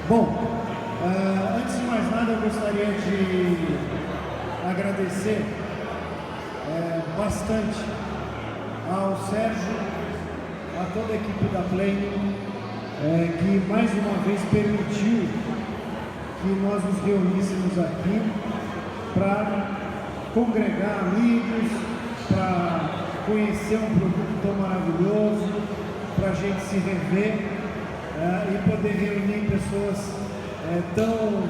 Bom, antes de mais nada eu gostaria de agradecer bastante ao Sérgio, a toda a equipe da Plane, que mais uma vez permitiu que nós nos reuníssemos aqui para congregar amigos, para conhecer um produto tão maravilhoso, para a gente se rever e poder reunir pessoas tão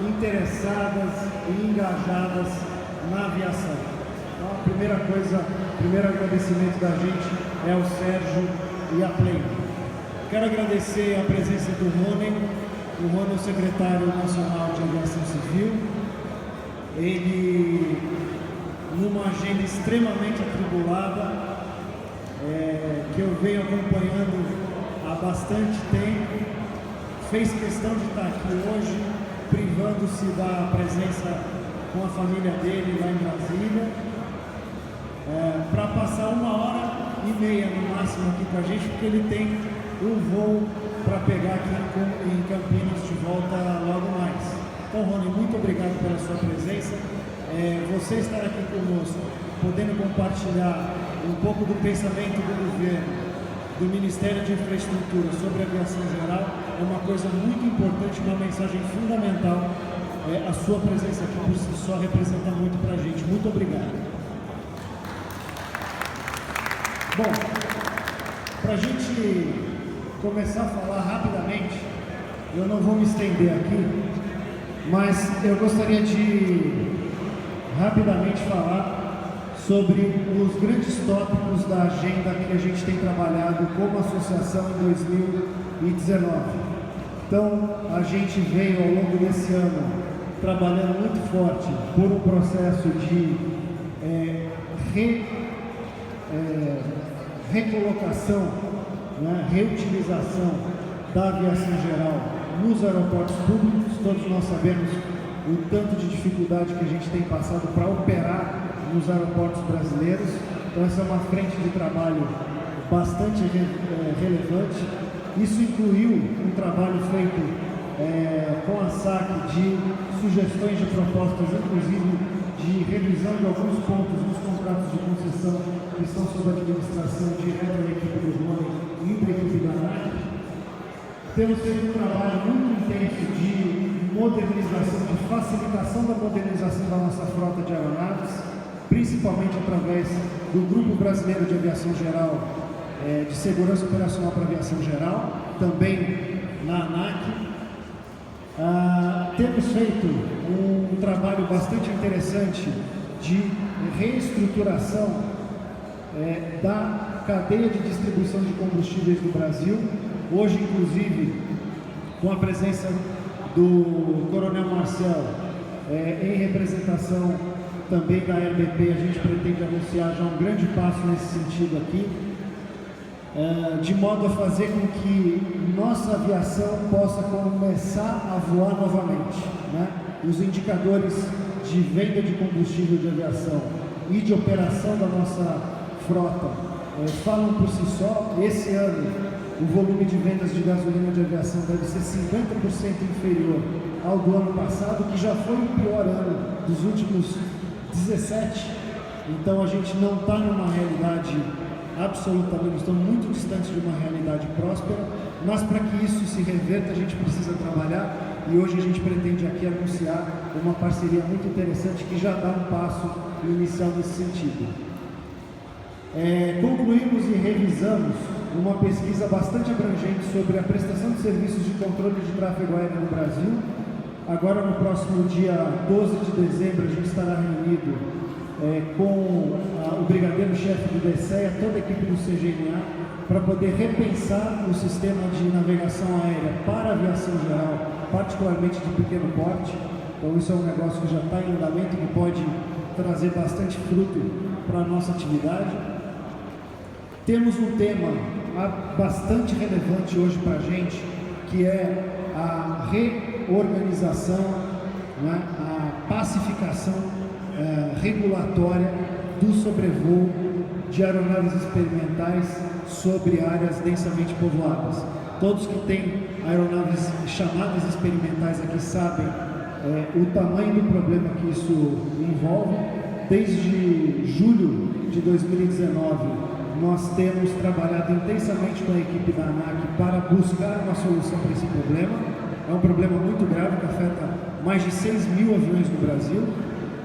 interessadas e engajadas na aviação. Então, o primeiro agradecimento da gente é ao Sérgio e à Plane. Quero agradecer a presença do Rony. O Rony é o secretário nacional de aviação civil. Ele, numa agenda extremamente atribulada, que eu venho acompanhando há bastante tempo, fez questão de estar aqui hoje, privando-se da presença com a família dele lá em Brasília, para passar 1h30 no máximo aqui com a gente, porque ele tem um voo para pegar aqui em Campinas de volta logo mais. Então, Rony, muito obrigado pela sua presença. Você estar aqui conosco, podendo compartilhar um pouco do pensamento do governo, do Ministério de Infraestrutura sobre a aviação geral, é uma coisa muito importante, uma mensagem fundamental. A sua presença aqui por si só representa muito para a gente. Muito obrigado. Bom, para a gente começar a falar rapidamente, eu não vou me estender aqui, mas eu gostaria de rapidamente falar sobre os grandes tópicos da agenda que a gente tem trabalhado como associação em 2019. Então, a gente veio ao longo desse ano trabalhando muito forte por um processo de recolocação, reutilização da aviação geral nos aeroportos públicos. Todos nós sabemos o tanto de dificuldade que a gente tem passado para operar nos aeroportos brasileiros. Então essa é uma frente de trabalho bastante relevante. Isso incluiu um trabalho feito com a SAC de sugestões de propostas, inclusive de revisão de alguns pontos dos contratos de concessão que estão sob administração direta da equipe do Rony e da equipe da ANAC. Temos feito um trabalho muito intenso de modernização, de facilitação da modernização da nossa frota de aeronaves, principalmente através do Grupo Brasileiro de Aviação Geral, de Segurança Operacional para Aviação Geral, também na ANAC. Temos feito um trabalho bastante interessante de reestruturação da cadeia de distribuição de combustíveis do Brasil. Hoje, inclusive, com a presença do Coronel Marcel, em representação também da RBP, a gente pretende anunciar já um grande passo nesse sentido aqui, de modo a fazer com que nossa aviação possa começar a voar novamente, Os indicadores de venda de combustível de aviação e de operação da nossa frota falam por si só. Esse ano, o volume de vendas de gasolina de aviação deve ser 50% inferior ao do ano passado, que já foi o pior ano dos últimos 17. Então a gente não está numa realidade absolutamente, estamos muito distantes de uma realidade próspera, mas para que isso se reverta a gente precisa trabalhar, e hoje a gente pretende aqui anunciar uma parceria muito interessante que já dá um passo inicial nesse sentido. Concluímos e revisamos uma pesquisa bastante abrangente sobre a prestação de serviços de controle de tráfego aéreo no Brasil. Agora, no próximo dia 12 de dezembro, a gente estará reunido com o brigadeiro-chefe do DCEA, toda a equipe do CGNA, para poder repensar o sistema de navegação aérea para a aviação geral, particularmente de pequeno porte. Então isso é um negócio que já está em andamento, que pode trazer bastante fruto para a nossa atividade. Temos um tema bastante relevante hoje para a gente, que é a reorganização, a pacificação regulatória do sobrevoo de aeronaves experimentais sobre áreas densamente povoadas. Todos que têm aeronaves chamadas experimentais aqui sabem o tamanho do problema que isso envolve. Desde julho de 2019, nós temos trabalhado intensamente com a equipe da ANAC para buscar uma solução para esse problema. É um problema muito grave que afeta mais de 6 mil aviões no Brasil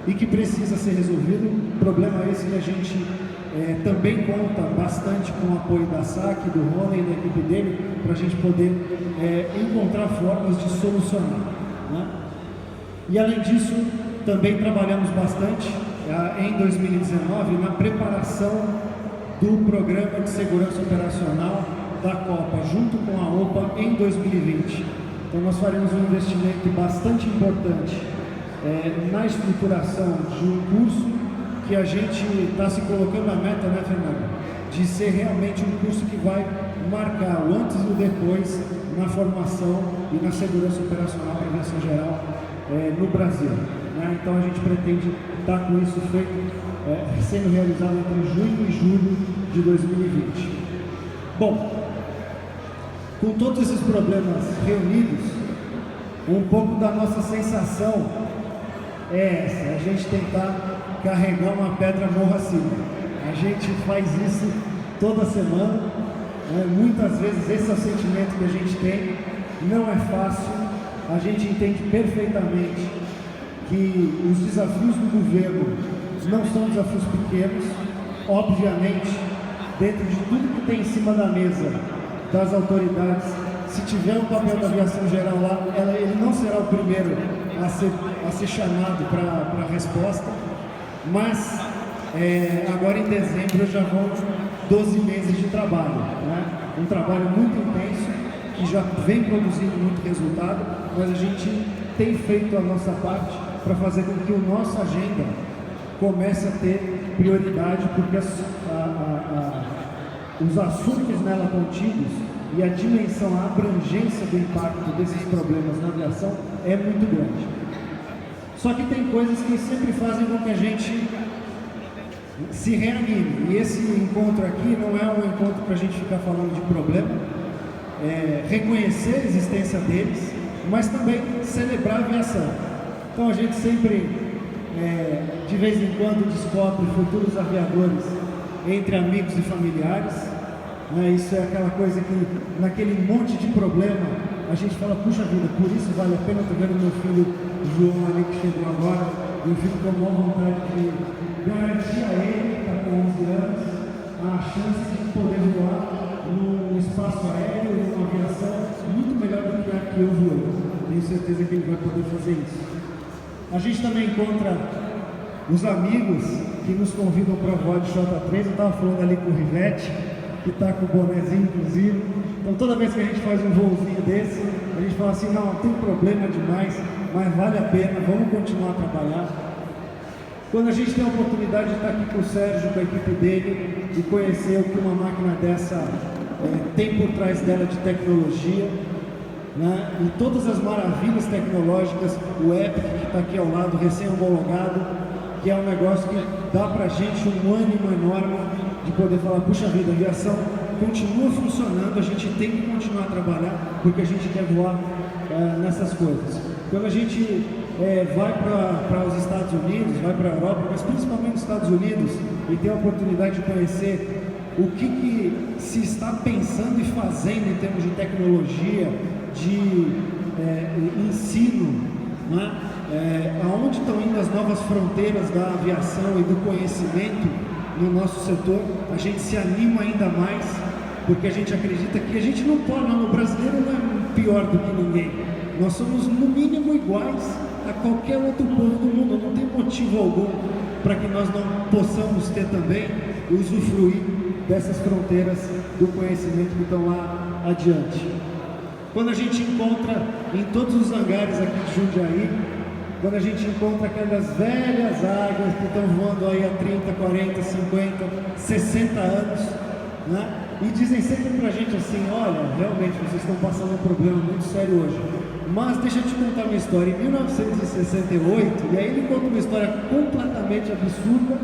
e que precisa ser resolvido. Problema esse que a gente também conta bastante com o apoio da SAC, do Rony e da equipe dele, para a gente poder encontrar formas de solucionar, né? E além disso, também trabalhamos bastante em 2019 na preparação do Programa de Segurança Operacional da Copa, junto com a OPA, em 2020. Então nós faremos um investimento bastante importante na estruturação de um curso que a gente está se colocando a meta, né, Fernando? De ser realmente um curso que vai marcar o antes e o depois na formação e na segurança operacional para a aviação geral no Brasil, né? Então a gente pretende estar com isso feito, sendo realizado entre junho e julho de 2020. Bom, com todos esses problemas reunidos, um pouco da nossa sensação é essa: a gente tentar carregar uma pedra morro acima. A gente faz isso toda semana, muitas vezes esse é o sentimento que a gente tem. Não é fácil. A gente entende perfeitamente que os desafios do governo não são desafios pequenos. Obviamente, dentro de tudo que tem em cima da mesa das autoridades, se tiver o papel da aviação geral lá, ele não será o primeiro a ser chamado para a resposta, mas agora em dezembro já vão 12 meses de trabalho, né? Um trabalho muito intenso, que já vem produzindo muito resultado, mas a gente tem feito a nossa parte para fazer com que a nossa agenda comece a ter prioridade, porque os assuntos nela contidos e a dimensão, a abrangência do impacto desses problemas na aviação é muito grande. Só que tem coisas que sempre fazem com que a gente se reanime, e esse encontro aqui não é um encontro para a gente ficar falando de problema, reconhecer a existência deles, mas também celebrar a aviação. Então a gente sempre, de vez em quando, descobre futuros aviadores entre amigos e familiares, né? Isso é aquela coisa que, naquele monte de problema, a gente fala: puxa vida, por isso vale a pena. Estou vendo meu filho João ali, que chegou agora, e eu fico com a maior vontade de garantir a ele, que está com 11 anos, a chance de poder voar no espaço aéreo, numa aviação muito melhor do que a que eu voei. Tenho certeza que ele vai poder fazer isso. A gente também encontra os amigos que nos convidam para voar de J3. Eu estava falando ali com o Rivete, que está com o bonezinho, inclusive. Então toda vez que a gente faz um voozinho desse, a gente fala assim: não tem problema demais, mas vale a pena, vamos continuar a trabalhar. Quando a gente tem a oportunidade de estar aqui com o Sérgio, com a equipe dele, e conhecer o que uma máquina dessa tem por trás dela de tecnologia, né? E todas as maravilhas tecnológicas, o Epic que está aqui ao lado, recém-homologado, que é um negócio que dá para a gente um ânimo enorme de poder falar: puxa vida, a aviação continua funcionando, a gente tem que continuar a trabalhar, porque a gente quer voar nessas coisas. Quando a gente vai para os Estados Unidos, vai para a Europa, mas principalmente nos Estados Unidos, e tem a oportunidade de conhecer o que se está pensando e fazendo em termos de tecnologia, de ensino, né? Aonde estão indo as novas fronteiras da aviação e do conhecimento no nosso setor, a gente se anima ainda mais, porque a gente acredita que a gente não pode, não, o brasileiro não é pior do que ninguém. Nós somos no mínimo iguais a qualquer outro povo do mundo. Não tem motivo algum para que nós não possamos ter também usufruir dessas fronteiras do conhecimento que estão lá adiante. Quando a gente encontra em todos os hangares aqui de Jundiaí, quando a gente encontra aquelas velhas águias que estão voando aí há 30, 40, 50, 60 anos, né? E dizem sempre pra gente assim: olha, realmente vocês estão passando um problema muito sério hoje, mas deixa eu te contar uma história. Em 1968, e aí ele conta uma história completamente absurda,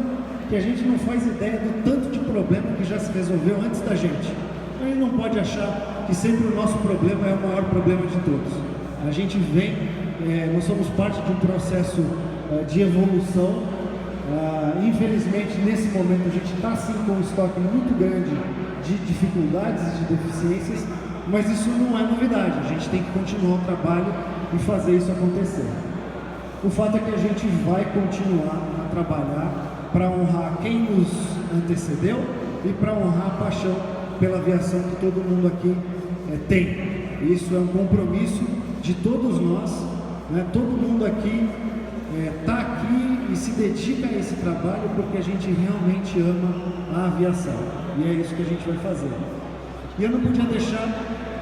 que a gente não faz ideia do tanto de problema que já se resolveu antes da gente. Então ele não pode achar que sempre o nosso problema é o maior problema de todos. A gente vem, nós somos parte de um processo de evolução. Infelizmente, nesse momento, a gente está sim com um estoque muito grande de dificuldades e de deficiências, mas isso não é novidade. A gente tem que continuar o trabalho e fazer isso acontecer. O fato é que a gente vai continuar a trabalhar para honrar quem nos antecedeu e para honrar a paixão pela aviação que todo mundo aqui tem. Isso é um compromisso de todos nós, né? Todo mundo aqui está aqui e se dedica a esse trabalho porque a gente realmente ama a aviação, e é isso que a gente vai fazer. E eu não podia deixar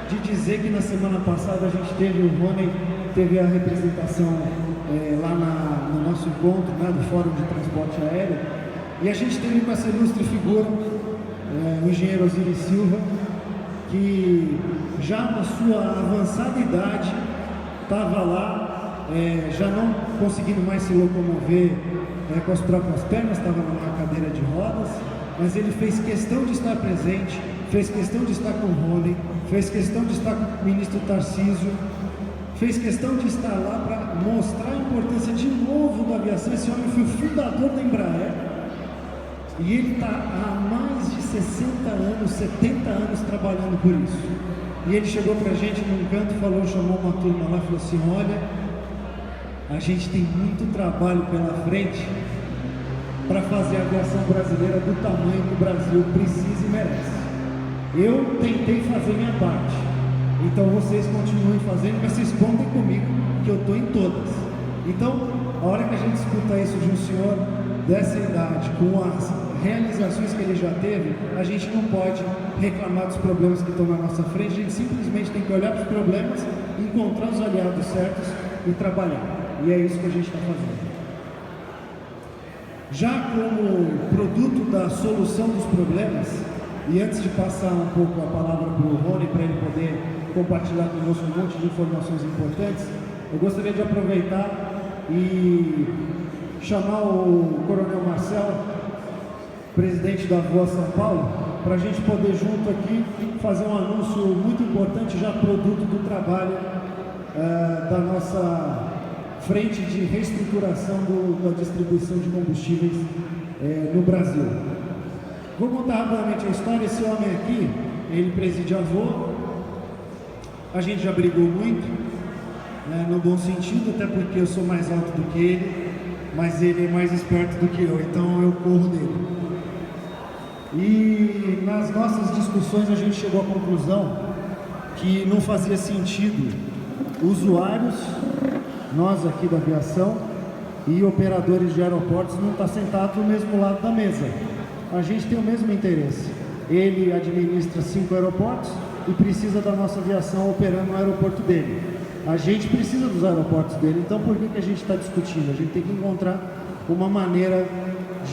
de dizer que na semana passada a gente teve, o Rony teve a representação lá no nosso encontro, né, do Fórum de Transporte Aéreo, e a gente teve com essa ilustre figura, o engenheiro Osiris Silva, que já na sua avançada idade estava lá, já não conseguindo mais se locomover com as próprias pernas, estava numa cadeira de rodas, mas ele fez questão de estar presente, fez questão de estar com o Rony, fez questão de estar com o ministro Tarcísio, fez questão de estar lá para mostrar a importância de novo da aviação. Esse homem foi o fundador da Embraer, e ele está há mais de 60 anos, 70 anos trabalhando por isso. E ele chegou para a gente num canto, chamou uma turma lá e falou assim: olha, a gente tem muito trabalho pela frente para fazer a aviação brasileira do tamanho que o Brasil precisa e merece. Eu tentei fazer minha parte, então vocês continuem fazendo, mas vocês contem comigo que eu estou em todas. Então, a hora que a gente escuta isso de um senhor dessa idade, com as realizações que ele já teve, a gente não pode reclamar dos problemas que estão na nossa frente. A gente simplesmente tem que olhar para os problemas, encontrar os aliados certos e trabalhar. E é isso que a gente está fazendo. Já como produto da solução dos problemas, e antes de passar um pouco a palavra para o Rony, para ele poder compartilhar conosco um monte de informações importantes, eu gostaria de aproveitar e chamar o Coronel Marcelo, presidente da Voa São Paulo, para a gente poder junto aqui fazer um anúncio muito importante, já produto do trabalho da nossa frente de reestruturação da distribuição de combustíveis no Brasil. Vou contar rapidamente a história. Esse homem aqui, ele preside a Voa. A gente já brigou muito, no bom sentido, até porque eu sou mais alto do que ele, mas ele é mais esperto do que eu, então eu corro dele. E nas nossas discussões a gente chegou à conclusão que não fazia sentido usuários, nós aqui da aviação, e operadores de aeroportos não estar sentados no mesmo lado da mesa. A gente tem o mesmo interesse. Ele administra 5 aeroportos e precisa da nossa aviação operando no aeroporto dele. A gente precisa dos aeroportos dele. Então por que a gente está discutindo? A gente tem que encontrar uma maneira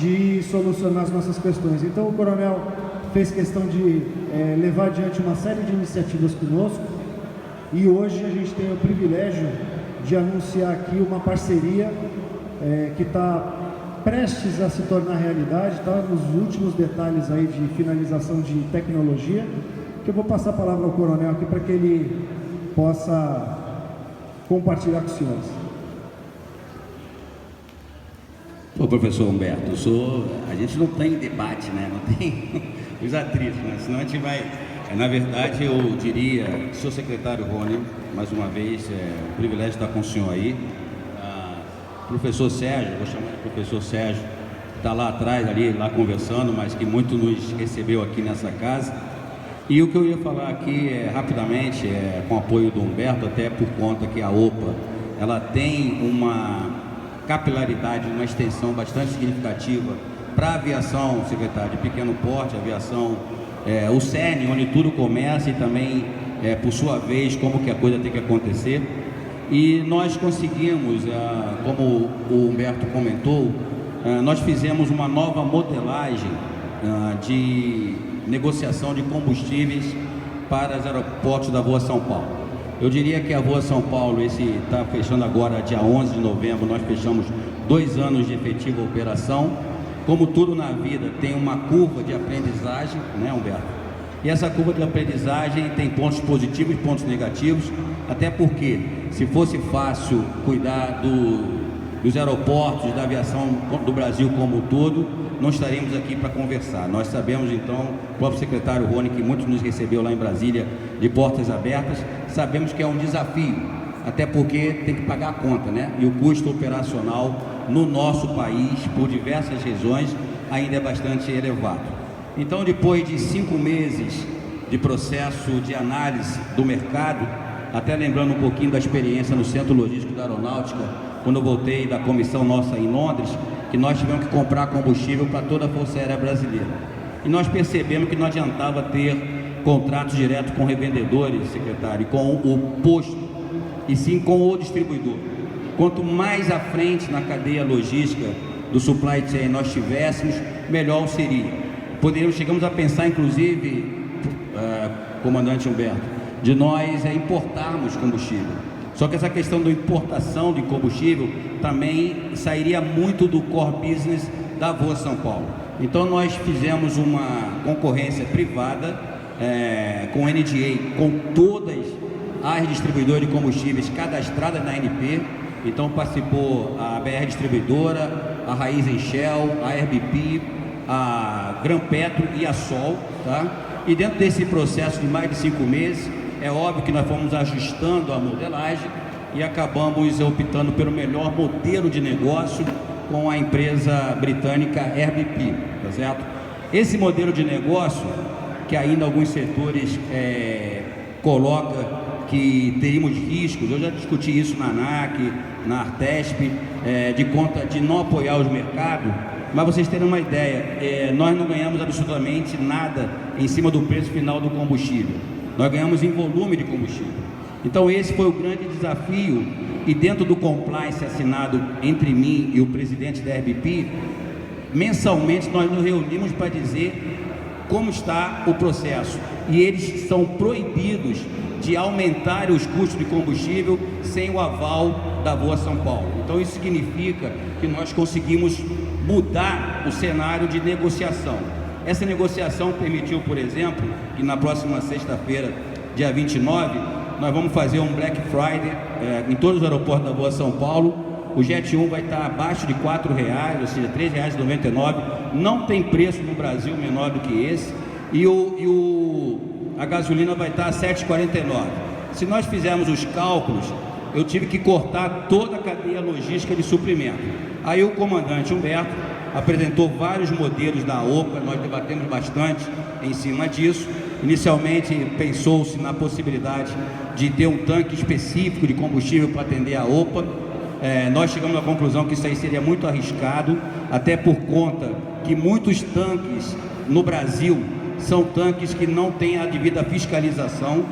de solucionar as nossas questões. Então o coronel fez questão de levar adiante uma série de iniciativas conosco, e hoje a gente tem o privilégio de anunciar aqui uma parceria que está prestes a se tornar realidade, está nos últimos detalhes aí de finalização de tecnologia, que eu vou passar a palavra ao coronel aqui para que ele possa compartilhar com os senhores. Ô, professor Humberto, a gente não tem debate, né? Não tem os atritos, né? Senão a gente vai... Na verdade, eu diria, senhor secretário Rony, mais uma vez, um privilégio estar com o senhor aí. Professor Sérgio, vou chamar de professor Sérgio, está lá atrás, lá conversando, mas que muito nos recebeu aqui nessa casa. E o que eu ia falar aqui, rapidamente, com o apoio do Humberto, até por conta que a OPA, ela tem uma capilaridade, uma extensão bastante significativa para a aviação, secretário, de pequeno porte, aviação, o CERN, onde tudo começa, e também, por sua vez, como que a coisa tem que acontecer. E nós conseguimos, como o Humberto comentou, nós fizemos uma nova modelagem de negociação de combustíveis para os aeroportos da Voa São Paulo. Eu diria que a Voa São Paulo, está fechando agora dia 11 de novembro, nós fechamos 2 anos de efetiva operação. Como tudo na vida tem uma curva de aprendizagem, né, Humberto? E essa curva de aprendizagem tem pontos positivos e pontos negativos, até porque se fosse fácil cuidar dos aeroportos, da aviação do Brasil como um todo, não estaríamos aqui para conversar. Nós sabemos, então, o próprio secretário Rony, que muito nos recebeu lá em Brasília, de portas abertas, sabemos que é um desafio, até porque tem que pagar a conta, né? E o custo operacional no nosso país, por diversas razões, ainda é bastante elevado. Então, depois de 5 meses de processo de análise do mercado, até lembrando um pouquinho da experiência no Centro Logístico da Aeronáutica, quando eu voltei da comissão nossa em Londres, que nós tivemos que comprar combustível para toda a Força Aérea Brasileira. E nós percebemos que não adiantava ter contratos diretos com revendedores, secretário, com o posto, e sim com o distribuidor. Quanto mais à frente na cadeia logística do supply chain nós tivéssemos, melhor seria. Chegamos a pensar, inclusive, comandante Humberto, de nós importarmos combustível. Só que essa questão da importação de combustível também sairia muito do core business da Voa São Paulo. Então nós fizemos uma concorrência privada com o NDA, com todas as distribuidoras de combustíveis cadastradas na ANP. Então participou a BR Distribuidora, a Raízen Shell, a RBP, a Gran Petro e a Sol, tá? E dentro desse processo de mais de 5 meses, é óbvio que nós fomos ajustando a modelagem e acabamos optando pelo melhor modelo de negócio com a empresa britânica RBP, tá certo? Esse modelo de negócio, que ainda alguns setores coloca que teríamos riscos, eu já discuti isso na ANAC, na Artesp, de conta de não apoiar os mercados. Mas vocês terem uma ideia, nós não ganhamos absolutamente nada em cima do preço final do combustível. Nós ganhamos em volume de combustível. Então esse foi o grande desafio, e dentro do compliance assinado entre mim e o presidente da RBP, mensalmente nós nos reunimos para dizer como está o processo. E eles são proibidos de aumentar os custos de combustível sem o aval da Voa São Paulo. Então isso significa que nós conseguimos mudar o cenário de negociação. Essa negociação permitiu, por exemplo, que na próxima sexta-feira, dia 29, nós vamos fazer um Black Friday em todos os aeroportos da Voa São Paulo. O Jet 1 vai estar abaixo de R$ 4,00, ou seja, R$ 3,99. Não tem preço no Brasil menor do que esse. E a gasolina vai estar a R$ 7,49. Se nós fizermos os cálculos, eu tive que cortar toda a cadeia logística de suprimento. Aí o comandante Humberto apresentou vários modelos da OPA, nós debatemos bastante em cima disso. Inicialmente pensou-se na possibilidade de ter um tanque específico de combustível para atender a OPA. Nós chegamos à conclusão que isso aí seria muito arriscado, até por conta que muitos tanques no Brasil são tanques que não têm a devida fiscalização.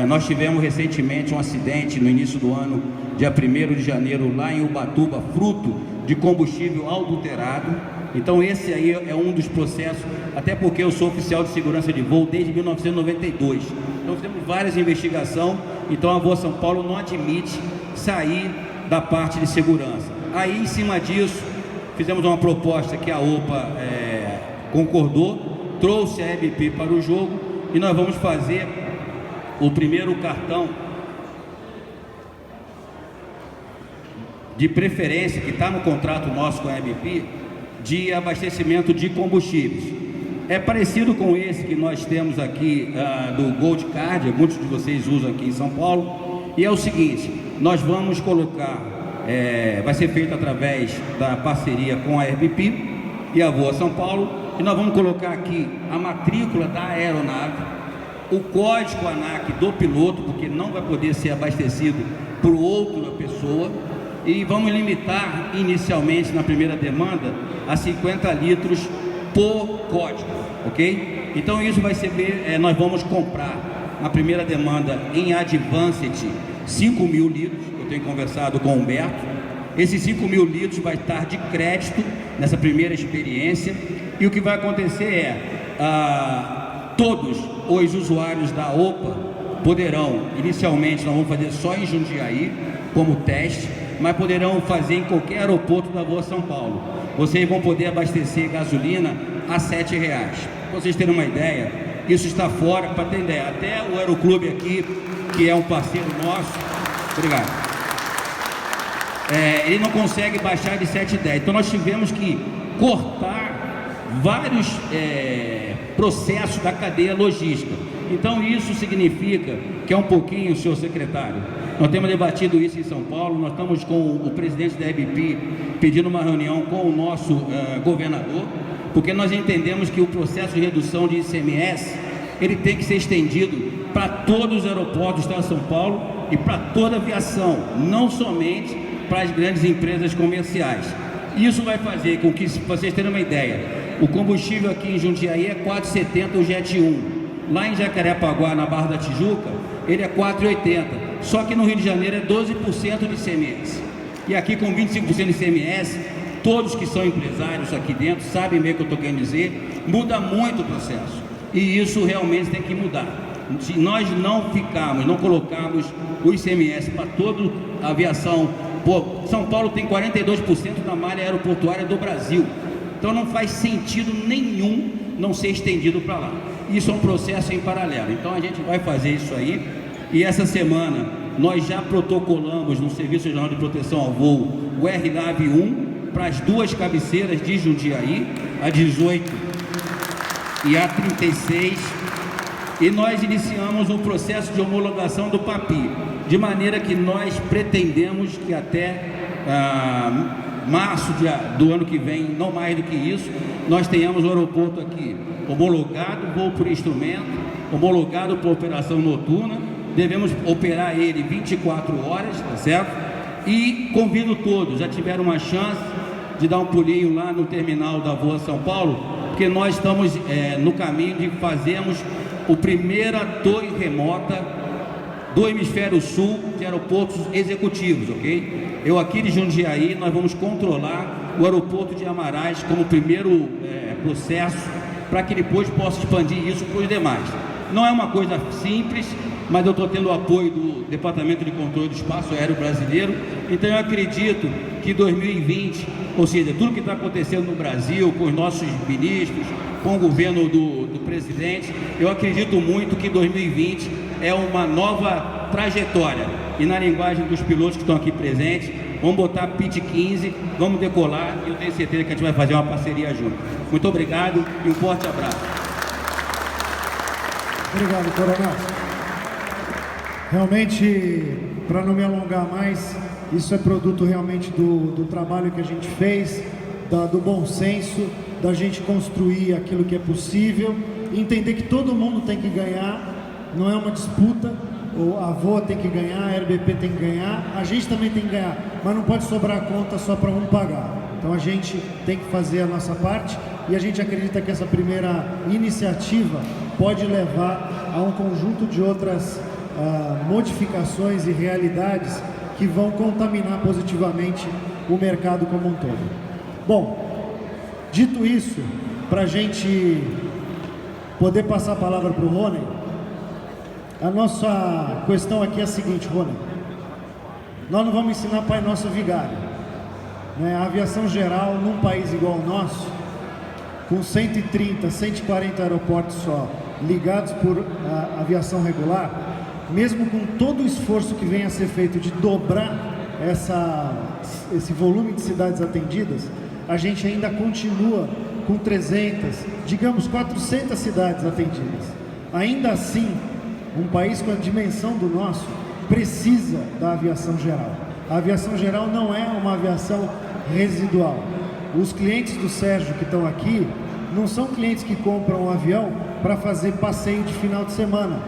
Nós tivemos recentemente um acidente no início do ano, dia 1º de janeiro, lá em Ubatuba, fruto de combustível adulterado. Então esse aí é um dos processos, até porque eu sou oficial de segurança de voo desde 1992. Então fizemos várias investigações, então a Voa São Paulo não admite sair da parte de segurança. Aí em cima disso, fizemos uma proposta que a OPA concordou, trouxe a RBP para o jogo, e nós vamos fazer o primeiro cartão de preferência, que está no contrato nosso com a RBP, de abastecimento de combustíveis. É parecido com esse que nós temos aqui do Gold Card, muitos de vocês usam aqui em São Paulo, e é o seguinte: nós vamos colocar, vai ser feito através da parceria com a RBP e a Voa São Paulo, e nós vamos colocar aqui a matrícula da aeronave, o código ANAC do piloto, porque não vai poder ser abastecido por outra pessoa, e vamos limitar inicialmente na primeira demanda a 50 litros por código, ok? Então isso vai ser, nós vamos comprar na primeira demanda em Advanced 5.000 litros, eu tenho conversado com o Humberto. Esses 5.000 litros vai estar de crédito nessa primeira experiência, e o que vai acontecer todos os usuários da OPA poderão, inicialmente nós vamos fazer só em Jundiaí como teste, mas poderão fazer em qualquer aeroporto da Voa São Paulo. Vocês vão poder abastecer gasolina a R$ 7,00. Para vocês terem uma ideia, isso está fora, para ter ideia. Até o Aeroclube aqui, que é um parceiro nosso, obrigado, ele não consegue baixar de 7,10. Então nós tivemos que cortar vários processos da cadeia logística. Então isso significa que é um pouquinho, senhor secretário, nós temos debatido isso em São Paulo, nós estamos com o presidente da EBP pedindo uma reunião com o nosso governador, porque nós entendemos que o processo de redução de ICMS, ele tem que ser estendido para todos os aeroportos do estado de São Paulo e para toda a aviação, não somente para as grandes empresas comerciais. Isso vai fazer com que, para vocês terem uma ideia, o combustível aqui em Jundiaí é 4,70 o Jet 1. Lá em Jacarepaguá, na Barra da Tijuca, ele é 4,80. Só que no Rio de Janeiro é 12% de ICMS. E aqui com 25% de ICMS, todos que são empresários aqui dentro sabem bem o que eu estou querendo dizer, muda muito o processo. E isso realmente tem que mudar. Se nós não colocarmos o ICMS para toda a aviação, São Paulo tem 42% da malha aeroportuária do Brasil. Então não faz sentido nenhum não ser estendido para lá. Isso é um processo em paralelo. Então a gente vai fazer isso aí. E essa semana nós já protocolamos no Serviço Regional de Proteção ao Voo o RNAV 1 para as duas cabeceiras de Jundiaí, a 18 e a 36. E nós iniciamos o processo de homologação do PAPI, de maneira que nós pretendemos que até março do ano que vem, não mais do que isso, nós tenhamos o aeroporto aqui homologado, voo por instrumento, homologado por operação noturna, devemos operar ele 24 horas, tá certo? E convido todos, já tiveram uma chance de dar um pulinho lá no terminal da Voa São Paulo, porque nós estamos no caminho de fazermos a primeira torre remota do hemisfério sul de aeroportos executivos, ok? Eu aqui de Jundiaí, nós vamos controlar o aeroporto de Amarais como primeiro processo, para que depois possa expandir isso para os demais. Não é uma coisa simples, mas eu estou tendo o apoio do Departamento de Controle do Espaço Aéreo Brasileiro, então eu acredito que 2020, ou seja, tudo que está acontecendo no Brasil, com os nossos ministros, com o governo do presidente, eu acredito muito que 2020 é uma nova trajetória. E na linguagem dos pilotos que estão aqui presentes, vamos botar PIT 15, vamos decolar e eu tenho certeza que a gente vai fazer uma parceria junto. Muito obrigado e um forte abraço. Obrigado, Coronel. Realmente, para não me alongar mais, isso é produto realmente do trabalho que a gente fez, do bom senso, da gente construir aquilo que é possível, entender que todo mundo tem que ganhar, não é uma disputa, a Voa tem que ganhar, a RBP tem que ganhar, a gente também tem que ganhar, mas não pode sobrar a conta só para um pagar. Então a gente tem que fazer a nossa parte e a gente acredita que essa primeira iniciativa pode levar a um conjunto de outras modificações e realidades que vão contaminar positivamente o mercado como um todo. Bom, dito isso, para a gente poder passar a palavra para o Rony, a nossa questão aqui é a seguinte, Rony, nós não vamos ensinar Pai Nosso vigário, né? A aviação geral, num país igual ao nosso, com 130, 140 aeroportos só, ligados por aviação regular, mesmo com todo o esforço que vem a ser feito de dobrar esse volume de cidades atendidas, a gente ainda continua com 300, digamos 400 cidades atendidas. Ainda assim, um país com a dimensão do nosso precisa da aviação geral. A aviação geral não é uma aviação residual. Os clientes do Sérgio que estão aqui não são clientes que compram um avião para fazer passeio de final de semana.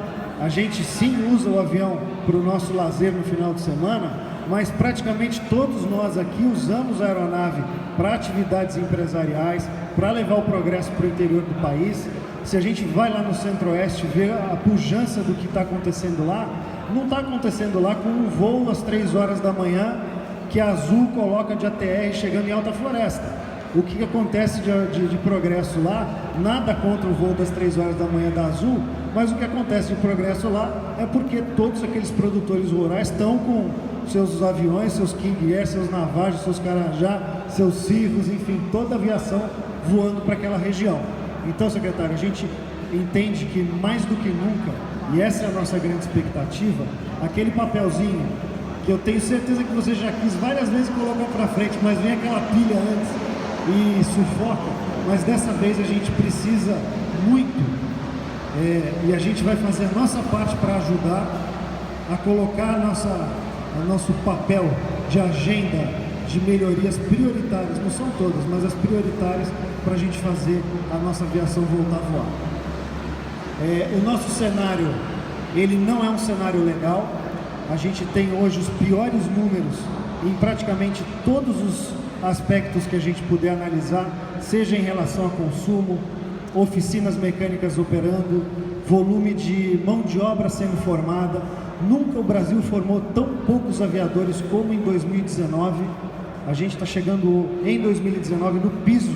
A gente sim usa o avião para o nosso lazer no final de semana, mas praticamente todos nós aqui usamos a aeronave para atividades empresariais, para levar o progresso para o interior do país. Se a gente vai lá no Centro-Oeste ver a pujança do que está acontecendo lá, não está acontecendo lá com um voo às 3 horas da manhã que a Azul coloca de ATR chegando em Alta Floresta. O que acontece de progresso lá, nada contra o voo das 3 horas da manhã da Azul, mas o que acontece de progresso lá é porque todos aqueles produtores rurais estão com seus aviões, seus King Air, seus Navajo, seus Carajá, seus Cirrus, enfim, toda a aviação voando para aquela região. Então, secretário, a gente entende que mais do que nunca, e essa é a nossa grande expectativa, aquele papelzinho que eu tenho certeza que você já quis várias vezes colocar para frente, mas vem aquela pilha antes e sufoca, mas dessa vez a gente precisa muito, e a gente vai fazer a nossa parte para ajudar a colocar nosso papel de agenda de melhorias prioritárias, não são todas, mas as prioritárias para a gente fazer a nossa aviação voltar a voar. O nosso cenário, ele não é um cenário legal. A gente tem hoje os piores números em praticamente todos os aspectos que a gente puder analisar, seja em relação a consumo, oficinas mecânicas operando, volume de mão de obra sendo formada. Nunca o Brasil formou tão poucos aviadores como em 2019. A gente está chegando em 2019 no piso.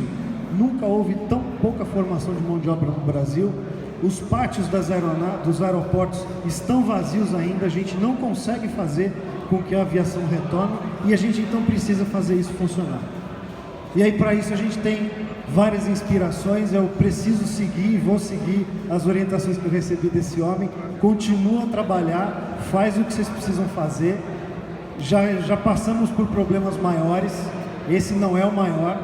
Nunca houve tão pouca formação de mão de obra no Brasil. Os pátios dos aeroportos estão vazios ainda. A gente não consegue fazer com que a aviação retorne e a gente então precisa fazer isso funcionar. E aí para isso a gente tem várias inspirações. Eu preciso seguir e vou seguir as orientações que eu recebi desse homem. Continua a trabalhar, faz o que vocês precisam fazer. Já passamos por problemas maiores, esse não é o maior,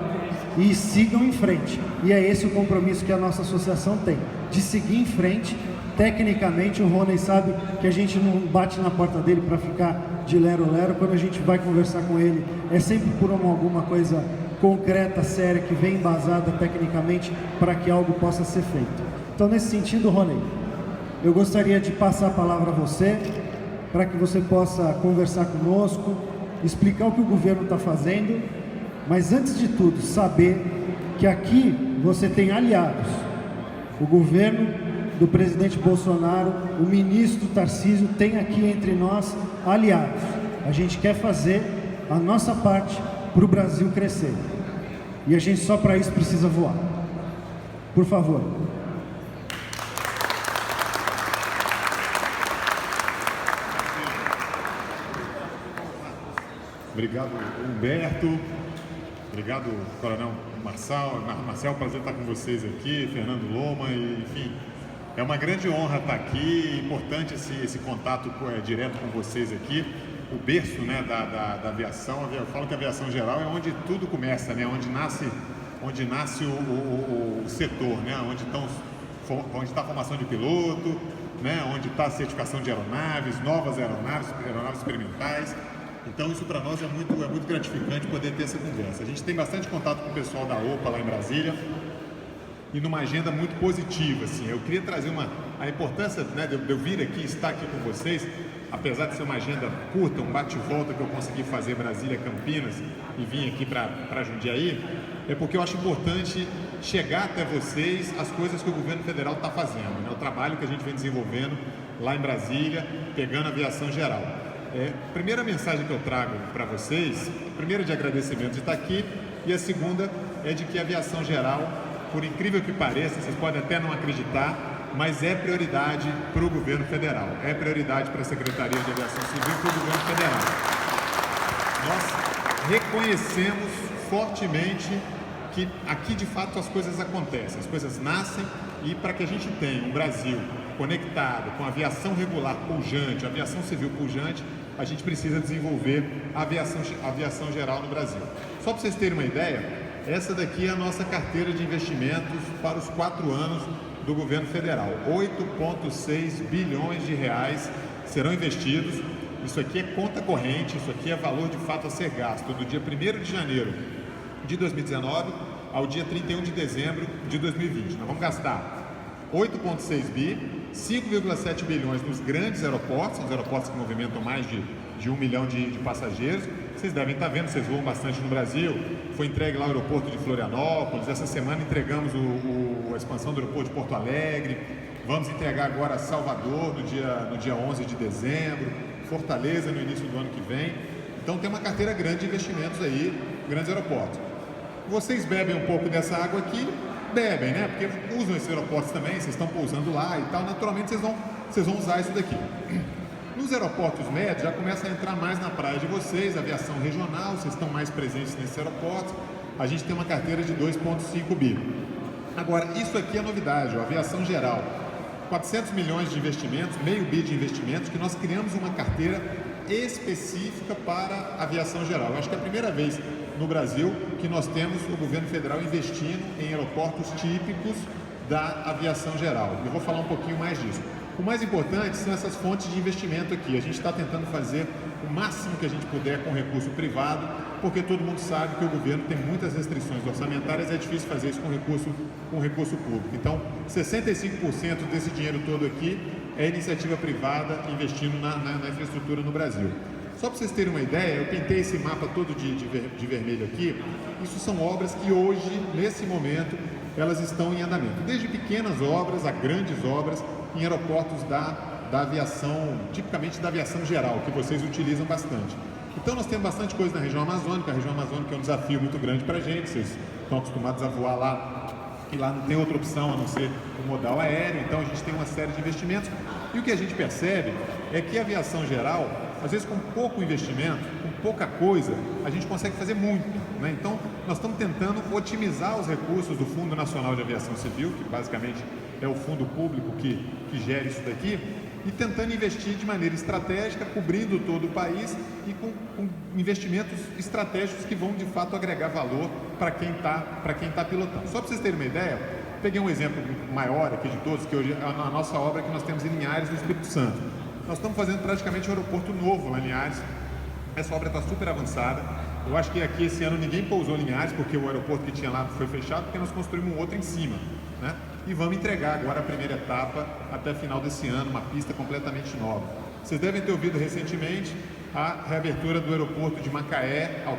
e sigam em frente. E é esse o compromisso que a nossa associação tem, de seguir em frente. Tecnicamente o Rony sabe que a gente não bate na porta dele para ficar de lero-lero. Quando a gente vai conversar com ele, é sempre por alguma coisa concreta, séria, que vem embasada tecnicamente para que algo possa ser feito. Então, nesse sentido, Rony, eu gostaria de passar a palavra a você, para que você possa conversar conosco, explicar o que o governo está fazendo, mas antes de tudo, saber que aqui você tem aliados. O governo do presidente Bolsonaro, o ministro Tarcísio, tem aqui entre nós aliados. A gente quer fazer a nossa parte para o Brasil crescer. E a gente só para isso precisa voar. Por favor. Obrigado, Humberto. Obrigado, Coronel Marcel, prazer estar com vocês aqui, Fernando Loma, e, enfim, é uma grande honra estar aqui, importante esse contato direto com vocês aqui, o berço, né, da aviação. Eu falo que a aviação geral é onde tudo começa, né, onde nasce o setor, né, onde está a formação de piloto, né, onde está a certificação de aeronaves, novas aeronaves experimentais. Então isso para nós é muito gratificante poder ter essa conversa. A gente tem bastante contato com o pessoal da OPA lá em Brasília e numa agenda muito positiva, assim. Eu queria trazer a importância, né, de eu vir aqui, estar aqui com vocês, apesar de ser uma agenda curta, um bate-volta que eu consegui fazer Brasília-Campinas e vim aqui para Jundiaí, é porque eu acho importante chegar até vocês as coisas que o governo federal está fazendo, né, o trabalho que a gente vem desenvolvendo lá em Brasília, pegando a aviação geral. A primeira mensagem que eu trago para vocês, a primeira de agradecimento de estar aqui, e a segunda é de que a aviação geral, por incrível que pareça, vocês podem até não acreditar, mas é prioridade para o governo federal, é prioridade para a Secretaria de Aviação Civil e para o governo federal. Nós reconhecemos fortemente que aqui de fato as coisas acontecem, as coisas nascem, e para que a gente tenha um Brasil conectado com a aviação regular pujante, a aviação civil pujante, a gente precisa desenvolver a aviação geral no Brasil. Só para vocês terem uma ideia, essa daqui é a nossa carteira de investimentos para os 4 anos do governo federal. 8,6 bilhões de reais serão investidos. Isso aqui é conta corrente, isso aqui é valor de fato a ser gasto do dia 1º de janeiro de 2019 ao dia 31 de dezembro de 2020. Nós vamos gastar 8,6 bi, 5,7 bilhões nos grandes aeroportos, os aeroportos que movimentam mais de 1 milhão de passageiros. Vocês devem estar vendo, vocês voam bastante no Brasil. Foi entregue lá o aeroporto de Florianópolis. Essa semana entregamos a expansão do aeroporto de Porto Alegre. Vamos entregar agora Salvador no dia 11 de dezembro, Fortaleza no início do ano que vem. Então tem uma carteira grande de investimentos aí, grandes aeroportos. Vocês bebem um pouco dessa água aqui, bebem, né? Porque usam esses aeroportos também, vocês estão pousando lá e tal, naturalmente vocês vão usar isso daqui. Nos aeroportos médios já começa a entrar mais na praia de vocês, aviação regional, vocês estão mais presentes nesses aeroportos. A gente tem uma carteira de 2,5 bi. Agora, isso aqui é novidade, ó, aviação geral. 400 milhões de investimentos, meio bi de investimentos, que nós criamos uma carteira específica para aviação geral. Eu acho que é a primeira vez no Brasil que nós temos o governo federal investindo em aeroportos típicos da aviação geral. Eu vou falar um pouquinho mais disso. O mais importante são essas fontes de investimento aqui. A gente está tentando fazer o máximo que a gente puder com recurso privado, porque todo mundo sabe que o governo tem muitas restrições orçamentárias e é difícil fazer isso com recurso público. Então, 65% desse dinheiro todo aqui é iniciativa privada investindo na infraestrutura no Brasil. Só para vocês terem uma ideia, eu pintei esse mapa todo de vermelho aqui. Isso são obras que hoje, nesse momento, elas estão em andamento. Desde pequenas obras a grandes obras em aeroportos da aviação, tipicamente da aviação geral, que vocês utilizam bastante. Então nós temos bastante coisa na região amazônica. A região amazônica é um desafio muito grande para a gente. Vocês estão acostumados a voar lá e lá não tem outra opção a não ser o modal aéreo. Então a gente tem uma série de investimentos. E o que a gente percebe é que a aviação geral, às vezes com pouco investimento, com pouca coisa, a gente consegue fazer muito, né? Então nós estamos tentando otimizar os recursos do Fundo Nacional de Aviação Civil, que basicamente é o fundo público que gera isso daqui, e tentando investir de maneira estratégica, cobrindo todo o país e com investimentos estratégicos que vão de fato agregar valor para quem tá pilotando. Só para vocês terem uma ideia, peguei um exemplo maior aqui de todos, que hoje é a nossa obra que nós temos em Linhares, no Espírito Santo. Nós estamos fazendo praticamente um aeroporto novo lá em Linhares. Essa obra está super avançada. Eu acho que aqui esse ano ninguém pousou em Linhares, porque o aeroporto que tinha lá foi fechado, porque nós construímos um outro em cima, né? E vamos entregar agora a primeira etapa até final desse ano, uma pista completamente nova. Vocês devem ter ouvido recentemente a reabertura do aeroporto de Macaé ao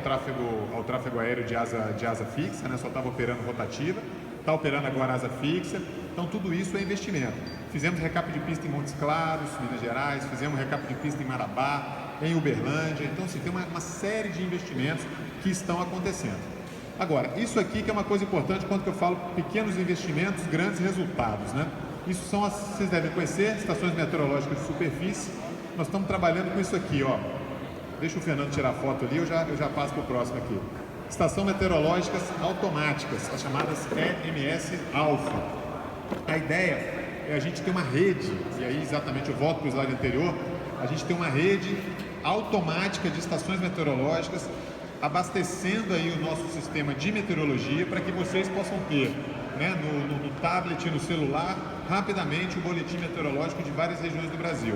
tráfego aéreo de asa fixa, né? Só estava operando rotativa, está operando agora asa fixa. Então tudo isso é investimento. Fizemos recap de pista em Montes Claros, Minas Gerais, fizemos recap de pista em Marabá, em Uberlândia. Então assim, tem uma série de investimentos que estão acontecendo. Agora, isso aqui que é uma coisa importante quando eu falo pequenos investimentos, grandes resultados, né? Isso são vocês devem conhecer, estações meteorológicas de superfície. Nós estamos trabalhando com isso aqui, ó. Deixa o Fernando tirar a foto ali, eu já passo para o próximo aqui. Estação meteorológicas automáticas, as chamadas EMS Alpha. A ideia é a gente ter uma rede, e aí exatamente eu volto para o slide anterior, a gente tem uma rede automática de estações meteorológicas abastecendo aí o nosso sistema de meteorologia para que vocês possam ter, né, no tablet e no celular, rapidamente o boletim meteorológico de várias regiões do Brasil.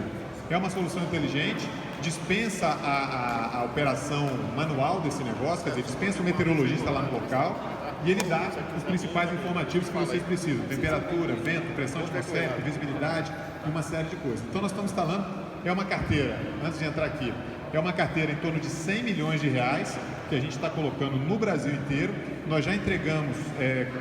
É uma solução inteligente, dispensa a operação manual desse negócio, quer dizer, dispensa o meteorologista lá no local e ele dá os principais informativos que vocês precisam: temperatura, vento, pressão atmosférica, visibilidade e uma série de coisas. Então nós estamos instalando, é uma carteira, antes de entrar aqui, é uma carteira em torno de 100 milhões de reais que a gente está colocando no Brasil inteiro. Nós já entregamos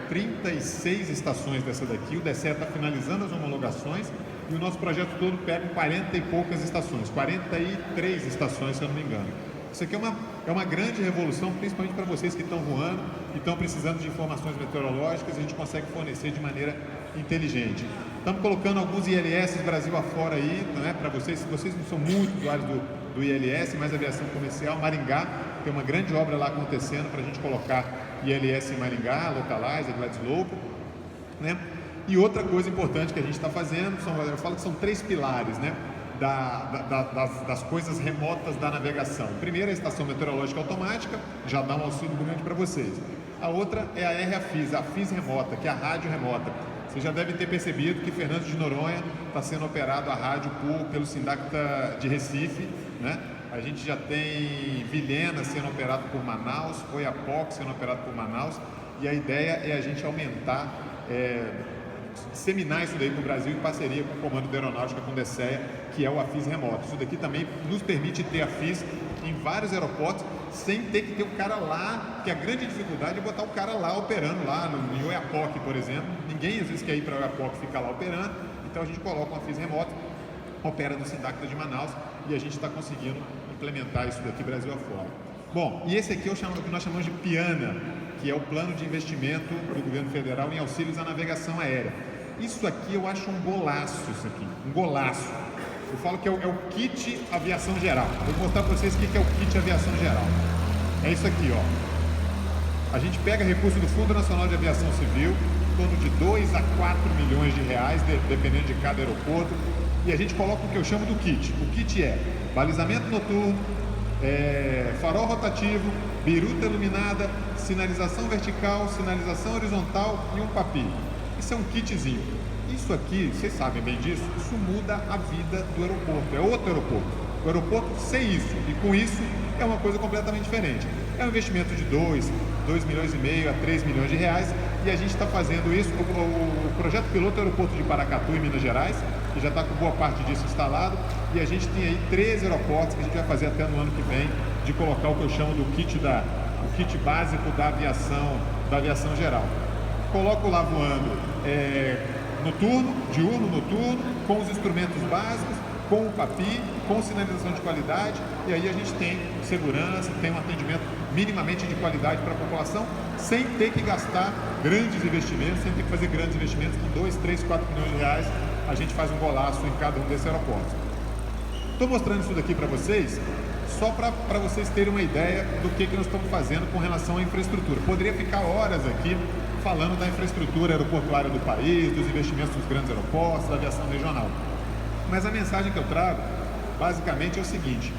36 estações dessa daqui, o DSE está finalizando as homologações e o nosso projeto todo pega 40 e poucas estações, 43 estações, se eu não me engano. Isso aqui é uma grande revolução, principalmente para vocês que estão voando e estão precisando de informações meteorológicas, a gente consegue fornecer de maneira inteligente. Estamos colocando alguns ILS Brasil afora aí, né, para vocês não são muito usuários do ILS, mas aviação comercial. Maringá tem uma grande obra lá acontecendo para a gente colocar ILS em Maringá, Localize, Glad Slope, né? E outra coisa importante que a gente está fazendo, eu falo que são 3 pilares, né, das coisas remotas da navegação. Primeiro, a estação meteorológica automática, já dá um auxílio grande para vocês. A outra é a RAFIS, a FIS remota, que é a rádio remota. Vocês já devem ter percebido que Fernando de Noronha está sendo operado a rádio pelo Sindacta de Recife, né? A gente já tem Vilhena sendo operado por Manaus, Oiapoque sendo operado por Manaus, e a ideia é a gente aumentar, disseminar isso daí para o Brasil em parceria com o Comando da Aeronáutica, com o DSEA, que é o AFIS remoto. Isso daqui também nos permite ter AFIS em vários aeroportos, sem ter que ter o cara lá, que a grande dificuldade é botar o cara lá operando, lá em Oiapoque, por exemplo. Ninguém às vezes quer ir para Oiapoque e ficar lá operando, então a gente coloca um AFIS remoto, opera no Sindacta de Manaus, e a gente está conseguindo implementar isso daqui Brasil afora. Bom, e esse aqui é o que nós chamamos de PIANA, que é o Plano de Investimento do Governo Federal em Auxílios à Navegação Aérea. Isso aqui eu acho um golaço, um golaço. Eu falo que é o kit aviação geral. Vou mostrar para vocês o que é o kit aviação geral. É isso aqui, ó. A gente pega recurso do Fundo Nacional de Aviação Civil, torno de 2 a 4 milhões de reais, dependendo de cada aeroporto. E a gente coloca o que eu chamo do kit. O kit é balizamento noturno, farol rotativo, biruta iluminada, sinalização vertical, sinalização horizontal e um papi. Isso é um kitzinho. Isso aqui, vocês sabem bem disso, isso muda a vida do aeroporto. É outro aeroporto. O aeroporto sem isso, e com isso é uma coisa completamente diferente. É um investimento de 2 milhões e meio a 3 milhões de reais, e a gente está fazendo isso. O projeto piloto é o aeroporto de Paracatu, em Minas Gerais, que já está com boa parte disso instalado, e a gente tem aí 13 aeroportos que a gente vai fazer até no ano que vem, de colocar o que eu chamo do kit básico da aviação geral. Coloco lá voando noturno, diurno, noturno, com os instrumentos básicos, com o papi, com sinalização de qualidade, e aí a gente tem segurança, tem um atendimento minimamente de qualidade para a população, sem ter que gastar grandes investimentos, sem ter que fazer grandes investimentos. Com 2, 3, 4 milhões de reais, a gente faz um golaço em cada um desses aeroportos. Estou mostrando isso daqui para vocês, só para vocês terem uma ideia do que nós estamos fazendo com relação à infraestrutura. Poderia ficar horas aqui falando da infraestrutura aeroportuária do país, dos investimentos nos grandes aeroportos, da aviação regional. Mas a mensagem que eu trago, basicamente, é o seguinte: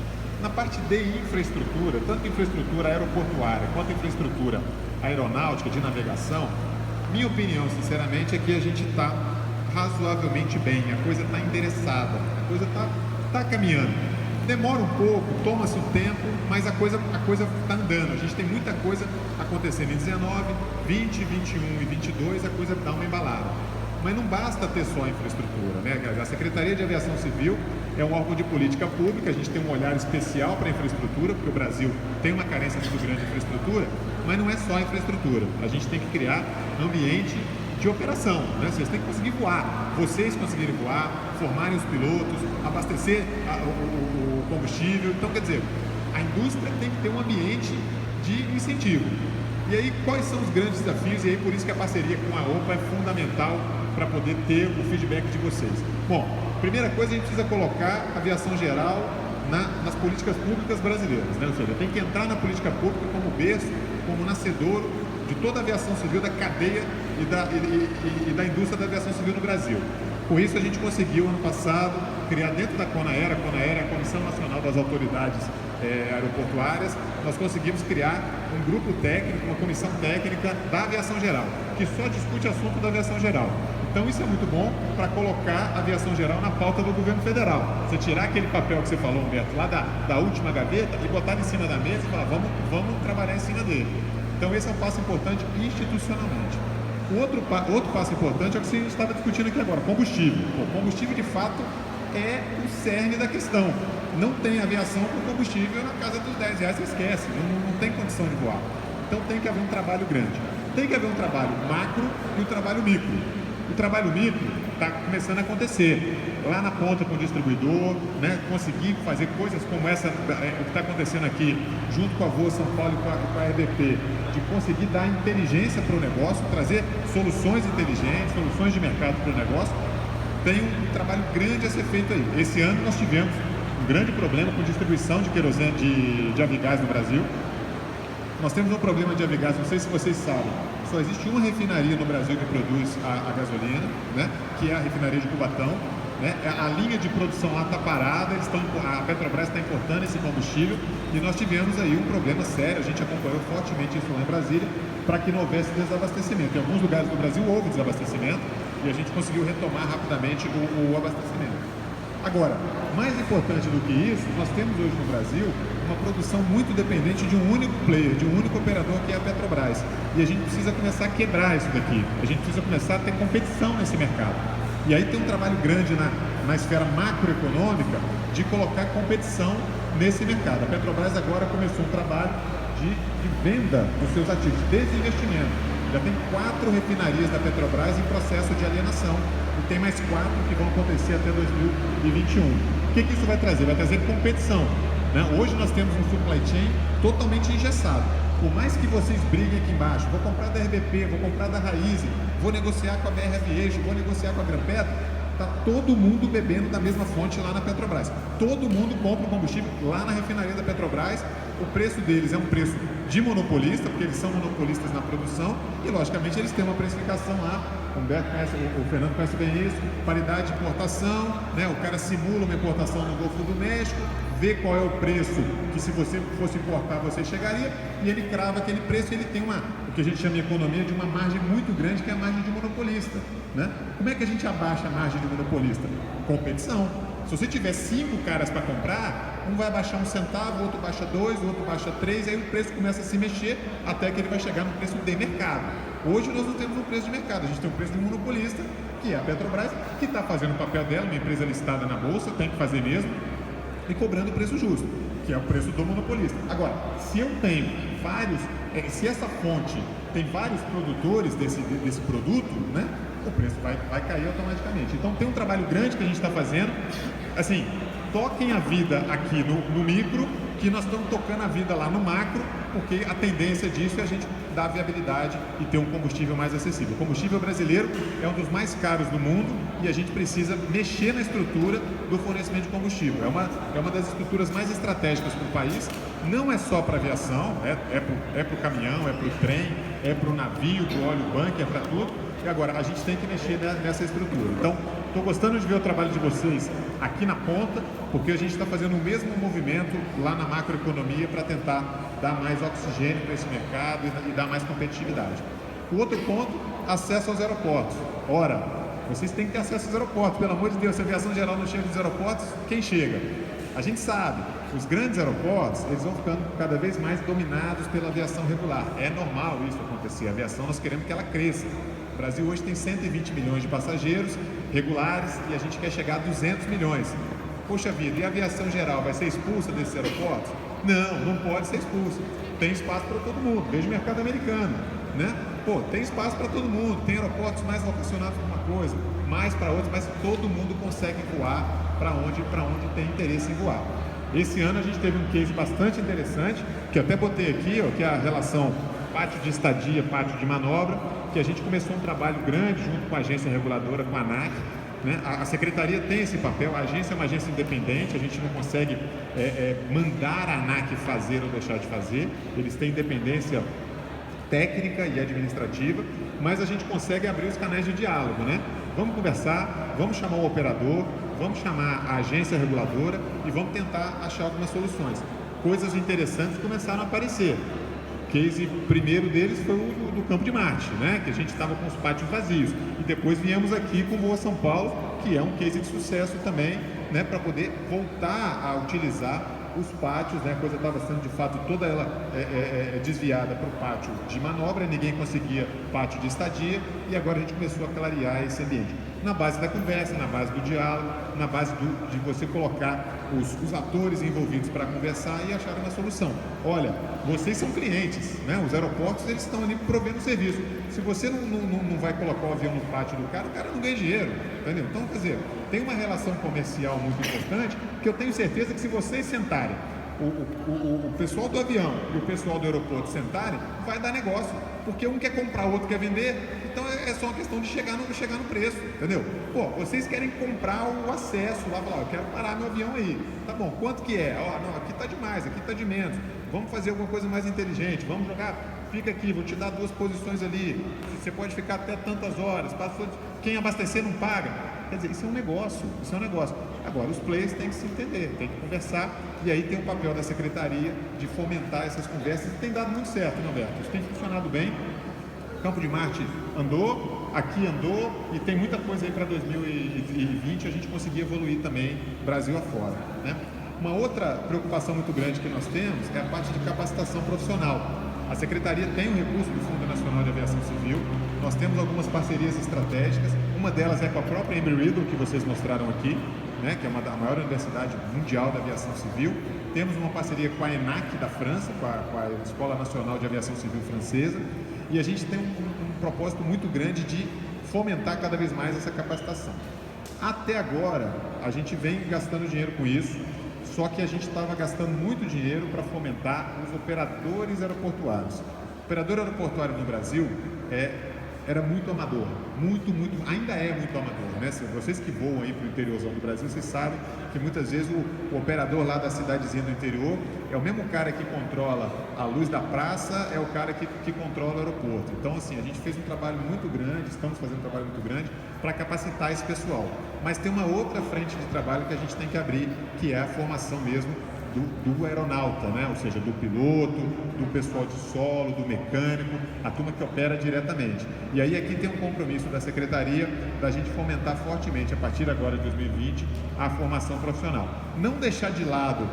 na parte de infraestrutura, tanto infraestrutura aeroportuária quanto infraestrutura aeronáutica, de navegação, minha opinião, sinceramente, é que a gente está razoavelmente bem, a coisa está endereçada, a coisa está caminhando. Demora um pouco, toma-se o tempo, mas a coisa está andando. A gente tem muita coisa acontecendo em 19, 20, 21 e 22, a coisa dá uma embalada. Mas não basta ter só a infraestrutura, né? A Secretaria de Aviação Civil é um órgão de política pública, a gente tem um olhar especial para a infraestrutura, porque o Brasil tem uma carência muito grande de infraestrutura, mas não é só a infraestrutura. A gente tem que criar ambiente de operação, né? Vocês têm que conseguir voar, vocês conseguirem voar, formarem os pilotos, abastecer o combustível. Então, quer dizer, a indústria tem que ter um ambiente de incentivo. E aí, quais são os grandes desafios? E aí, por isso que a parceria com a OPA é fundamental para poder ter o feedback de vocês. Bom, primeira coisa, a gente precisa colocar a aviação geral nas políticas públicas brasileiras, né? Ou seja, tem que entrar na política pública como berço, como nascedouro de toda a aviação civil, da cadeia e da indústria da aviação civil no Brasil. Com isso, a gente conseguiu, ano passado, criar dentro da CONAER, é a Comissão Nacional das Autoridades Aeroportuárias, nós conseguimos criar um grupo técnico, uma comissão técnica da aviação geral, que só discute assunto da aviação geral. Então isso é muito bom para colocar a aviação geral na pauta do governo federal. Você tirar aquele papel que você falou, Humberto, lá da última gaveta e botar em cima da mesa e falar, vamos trabalhar em cima dele. Então esse é um passo importante institucionalmente. O outro passo importante é o que você estava discutindo aqui agora, combustível. O combustível, de fato, é o cerne da questão. Não tem aviação com combustível na casa dos R$10, você esquece, não tem condição de voar. Então tem que haver um trabalho grande. Tem que haver um trabalho macro e um trabalho micro. O trabalho micro está começando a acontecer. Lá na ponta com o distribuidor, né, conseguir fazer coisas como essa, o que está acontecendo aqui, junto com a Voa São Paulo e com a RBP, de conseguir dar inteligência para o negócio, trazer soluções inteligentes, soluções de mercado para o negócio. Tem um trabalho grande a ser feito aí. Esse ano nós tivemos um grande problema com distribuição de querosene de Avigás no Brasil. Nós temos um problema de Avigás, não sei se vocês sabem, só existe uma refinaria no Brasil que produz a gasolina, né, que é a refinaria de Cubatão. Né? A linha de produção lá está parada, a Petrobras está importando esse combustível e nós tivemos aí um problema sério, a gente acompanhou fortemente isso lá em Brasília, para que não houvesse desabastecimento. Em alguns lugares do Brasil houve desabastecimento e a gente conseguiu retomar rapidamente o abastecimento. Agora, mais importante do que isso, nós temos hoje no Brasil uma produção muito dependente de um único player, de um único operador, que é a Petrobras. E a gente precisa começar a quebrar isso daqui, a gente precisa começar a ter competição nesse mercado. E aí tem um trabalho grande na esfera macroeconômica de colocar competição nesse mercado. A Petrobras agora começou um trabalho de venda dos seus ativos, desinvestimento. Já tem 4 refinarias da Petrobras em processo de alienação e tem mais 4 que vão acontecer até 2021. O que isso vai trazer? Vai trazer competição. Né? Hoje nós temos um supply chain totalmente engessado. Por mais que vocês briguem aqui embaixo, vou comprar da RBP, vou comprar da Raízen, vou negociar com a BR Aviation, vou negociar com a Gran Petro, está todo mundo bebendo da mesma fonte lá na Petrobras. Todo mundo compra o combustível lá na refinaria da Petrobras. O preço deles é um preço de monopolista, porque eles são monopolistas na produção e, logicamente, eles têm uma precificação lá. O Humberto conhece, o Fernando conhece bem isso, paridade de importação, né? O cara simula uma importação no Golfo do México, vê qual é o preço que, se você fosse importar, você chegaria, e ele crava aquele preço e ele tem o que a gente chama em economia de uma margem muito grande, que é a margem de monopolista, né? Como é que a gente abaixa a margem de monopolista? Competição. Se você tiver 5 caras para comprar, um vai baixar 1 centavo, o outro baixa 2, o outro baixa 3, aí o preço começa a se mexer até que ele vai chegar no preço de mercado. Hoje nós não temos um preço de mercado, a gente tem um preço de monopolista, que é a Petrobras, que está fazendo o papel dela, uma empresa listada na Bolsa, tem que fazer mesmo, e cobrando o preço justo, que é o preço do monopolista. Agora, se eu tenho vários, se essa fonte tem vários produtores desse produto, né, o preço vai cair automaticamente. Então tem um trabalho grande que a gente está fazendo, assim, toquem a vida aqui no micro, que nós estamos tocando a vida lá no macro, porque a tendência disso é a gente dar viabilidade e ter um combustível mais acessível. O combustível brasileiro é um dos mais caros do mundo e a gente precisa mexer na estrutura do fornecimento de combustível. É uma das estruturas mais estratégicas para o país. Não é só para a aviação, é para o caminhão, é para o trem, é para o navio, para o óleo bunker, é para tudo. E agora, a gente tem que mexer nessa estrutura. Então, estou gostando de ver o trabalho de vocês aqui na ponta, porque a gente está fazendo o mesmo movimento lá na macroeconomia para tentar dar mais oxigênio para esse mercado e dar mais competitividade. O outro ponto, acesso aos aeroportos. Ora, vocês têm que ter acesso aos aeroportos. Pelo amor de Deus, se a aviação geral não chega nos aeroportos, quem chega? A gente sabe, os grandes aeroportos, eles vão ficando cada vez mais dominados pela aviação regular. É normal isso acontecer. A aviação, nós queremos que ela cresça. O Brasil hoje tem 120 milhões de passageiros regulares e a gente quer chegar a 200 milhões. Poxa vida, e a aviação geral vai ser expulsa desses aeroportos? Não pode ser expulsa. Tem espaço para todo mundo. Veja o mercado americano, né? Pô, tem espaço para todo mundo. Tem aeroportos mais vocacionados para uma coisa, mais para outra, mas todo mundo consegue voar para onde tem interesse em voar. Esse ano a gente teve um case bastante interessante, que eu até botei aqui, ó, que é a relação pátio de estadia, pátio de manobra, que a gente começou um trabalho grande junto com a agência reguladora, com a ANAC, né? A secretaria tem esse papel, a agência é uma agência independente, a gente não consegue mandar a ANAC fazer ou deixar de fazer, eles têm independência técnica e administrativa, mas a gente consegue abrir os canais de diálogo, né? Vamos conversar, vamos chamar o operador, vamos chamar a agência reguladora e vamos tentar achar algumas soluções. Coisas interessantes começaram a aparecer. O case primeiro deles foi o do Campo de Marte, né? Que a gente estava com os pátios vazios. E depois viemos aqui com o Voa São Paulo, que é um case de sucesso também, né? Para poder voltar a utilizar os pátios, né? A coisa estava sendo de fato toda ela desviada para o pátio de manobra, ninguém conseguia pátio de estadia e agora a gente começou a clarear esse ambiente. Na base da conversa, na base do diálogo, na base de você colocar os atores envolvidos para conversar e achar uma solução. Olha, vocês são clientes, né? Os aeroportos eles estão ali provendo serviço. Se você não vai colocar o avião no pátio do cara, o cara não ganha dinheiro, entendeu? Então, quer dizer, tem uma relação comercial muito importante que eu tenho certeza que se vocês sentarem, o pessoal do avião e o pessoal do aeroporto sentarem, vai dar negócio, porque um quer comprar, o outro quer vender, então é só uma questão de chegar no preço, entendeu? Pô, vocês querem comprar o acesso lá, falar, eu quero parar meu avião aí, tá bom, quanto que é? Ó, não, aqui tá demais, aqui tá de menos, vamos fazer alguma coisa mais inteligente, vamos jogar, fica aqui, vou te dar 2 posições ali, você pode ficar até tantas horas, quem abastecer não paga. Quer dizer, isso é um negócio, Agora, os players têm que se entender, têm que conversar, e aí tem o papel da secretaria de fomentar essas conversas, e tem dado muito certo, né, Alberto? Isso tem funcionado bem. Campo de Marte andou, aqui andou, e tem muita coisa aí para 2020 a gente conseguir evoluir também, Brasil afora, né? Uma outra preocupação muito grande que nós temos é a parte de capacitação profissional. A Secretaria tem um recurso do Fundo Nacional de Aviação Civil, nós temos algumas parcerias estratégicas, uma delas é com a própria Embry-Riddle, que vocês mostraram aqui, né, que é uma da maior universidade mundial da aviação civil. Temos uma parceria com a ENAC da França, com a Escola Nacional de Aviação Civil Francesa, e a gente tem um propósito muito grande de fomentar cada vez mais essa capacitação. Até agora, a gente vem gastando dinheiro com isso, só que a gente estava gastando muito dinheiro para fomentar os operadores aeroportuários. O operador aeroportuário no Brasil é era muito amador, ainda é muito amador, né? Se vocês que voam aí para o interiorzão do Brasil, vocês sabem que muitas vezes o operador lá da cidadezinha do interior é o mesmo cara que controla a luz da praça, é o cara que controla o aeroporto. Então, assim, a gente fez um trabalho muito grande, estamos fazendo um trabalho muito grande para capacitar esse pessoal. Mas tem uma outra frente de trabalho que a gente tem que abrir, que é a formação mesmo do aeronauta, né? Ou seja, do piloto, do pessoal de solo, do mecânico, a turma que opera diretamente. E aí aqui tem um compromisso da Secretaria da gente fomentar fortemente, a partir agora de 2020, a formação profissional. Não deixar de lado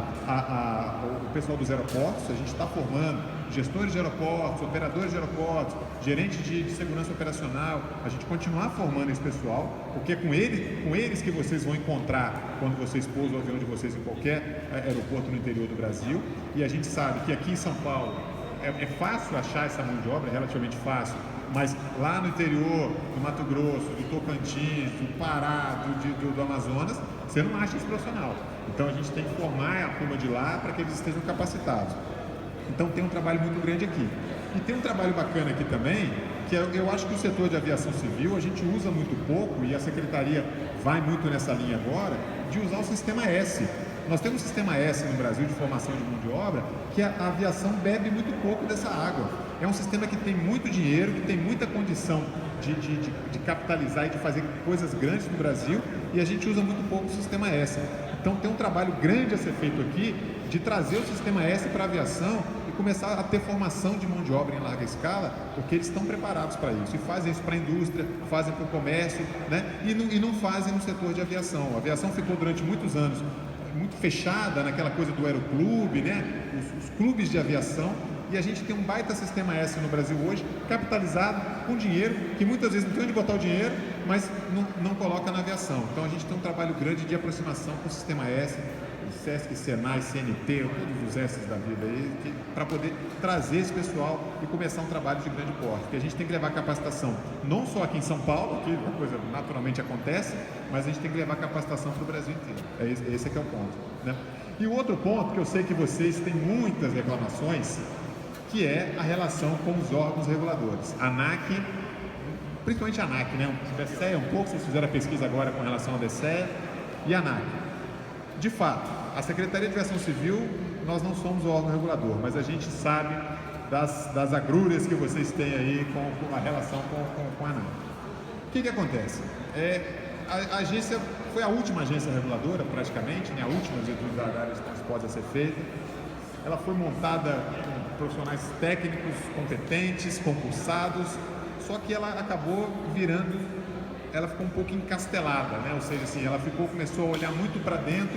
o pessoal dos aeroportos, a gente está formando gestores de aeroportos, operadores de aeroportos, gerentes de segurança operacional, a gente continuar formando esse pessoal, porque é com eles que vocês vão encontrar quando vocês pousam o avião de vocês em qualquer aeroporto no interior do Brasil. E a gente sabe que aqui em São Paulo é fácil achar essa mão de obra, é relativamente fácil, mas lá no interior, do Mato Grosso, do Tocantins, do Pará, do Amazonas, você não acha esse profissional. Então a gente tem que formar a turma de lá para que eles estejam capacitados. Então tem um trabalho muito grande aqui. E tem um trabalho bacana aqui também, que eu acho que o setor de aviação civil a gente usa muito pouco, e a Secretaria vai muito nessa linha agora, de usar o Sistema S. Nós temos um Sistema S no Brasil de formação de mão de obra, que a aviação bebe muito pouco dessa água. É um sistema que tem muito dinheiro, que tem muita condição de capitalizar e de fazer coisas grandes no Brasil, e a gente usa muito pouco o Sistema S. Então tem um trabalho grande a ser feito aqui de trazer o Sistema S para a aviação e começar a ter formação de mão de obra em larga escala, porque eles estão preparados para isso, e fazem isso para a indústria, fazem para o comércio, né? E não fazem no setor de aviação. A aviação ficou durante muitos anos muito fechada naquela coisa do aeroclube, né? Os clubes de aviação, e a gente tem um baita Sistema S no Brasil hoje, capitalizado com dinheiro, que muitas vezes não tem onde botar o dinheiro, mas não coloca na aviação. Então a gente tem um trabalho grande de aproximação com o Sistema S, SESC, SENAI, CNT, todos os S's da vida aí, para poder trazer esse pessoal e começar um trabalho de grande porte. Porque a gente tem que levar capacitação não só aqui em São Paulo, que a coisa naturalmente acontece, mas a gente tem que levar capacitação para o Brasil inteiro. Esse é que é o ponto, né? E o outro ponto, que eu sei que vocês têm muitas reclamações, que é a relação com os órgãos reguladores. A ANAC, principalmente a ANAC, né? O DSEA um pouco, vocês fizeram a pesquisa agora com relação ao DSEA e a ANAC. De fato, a Secretaria de Aviação Civil, nós não somos o órgão regulador, mas a gente sabe das agrúrias que vocês têm aí com a relação com a ANAC. O que acontece? A agência foi a última agência reguladora, praticamente, né? A última da área de transporte a ser feita. Ela foi montada com profissionais técnicos, competentes, concursados, só que ela acabou ela ficou um pouco encastelada, né? Ou seja, assim, ela começou a olhar muito para dentro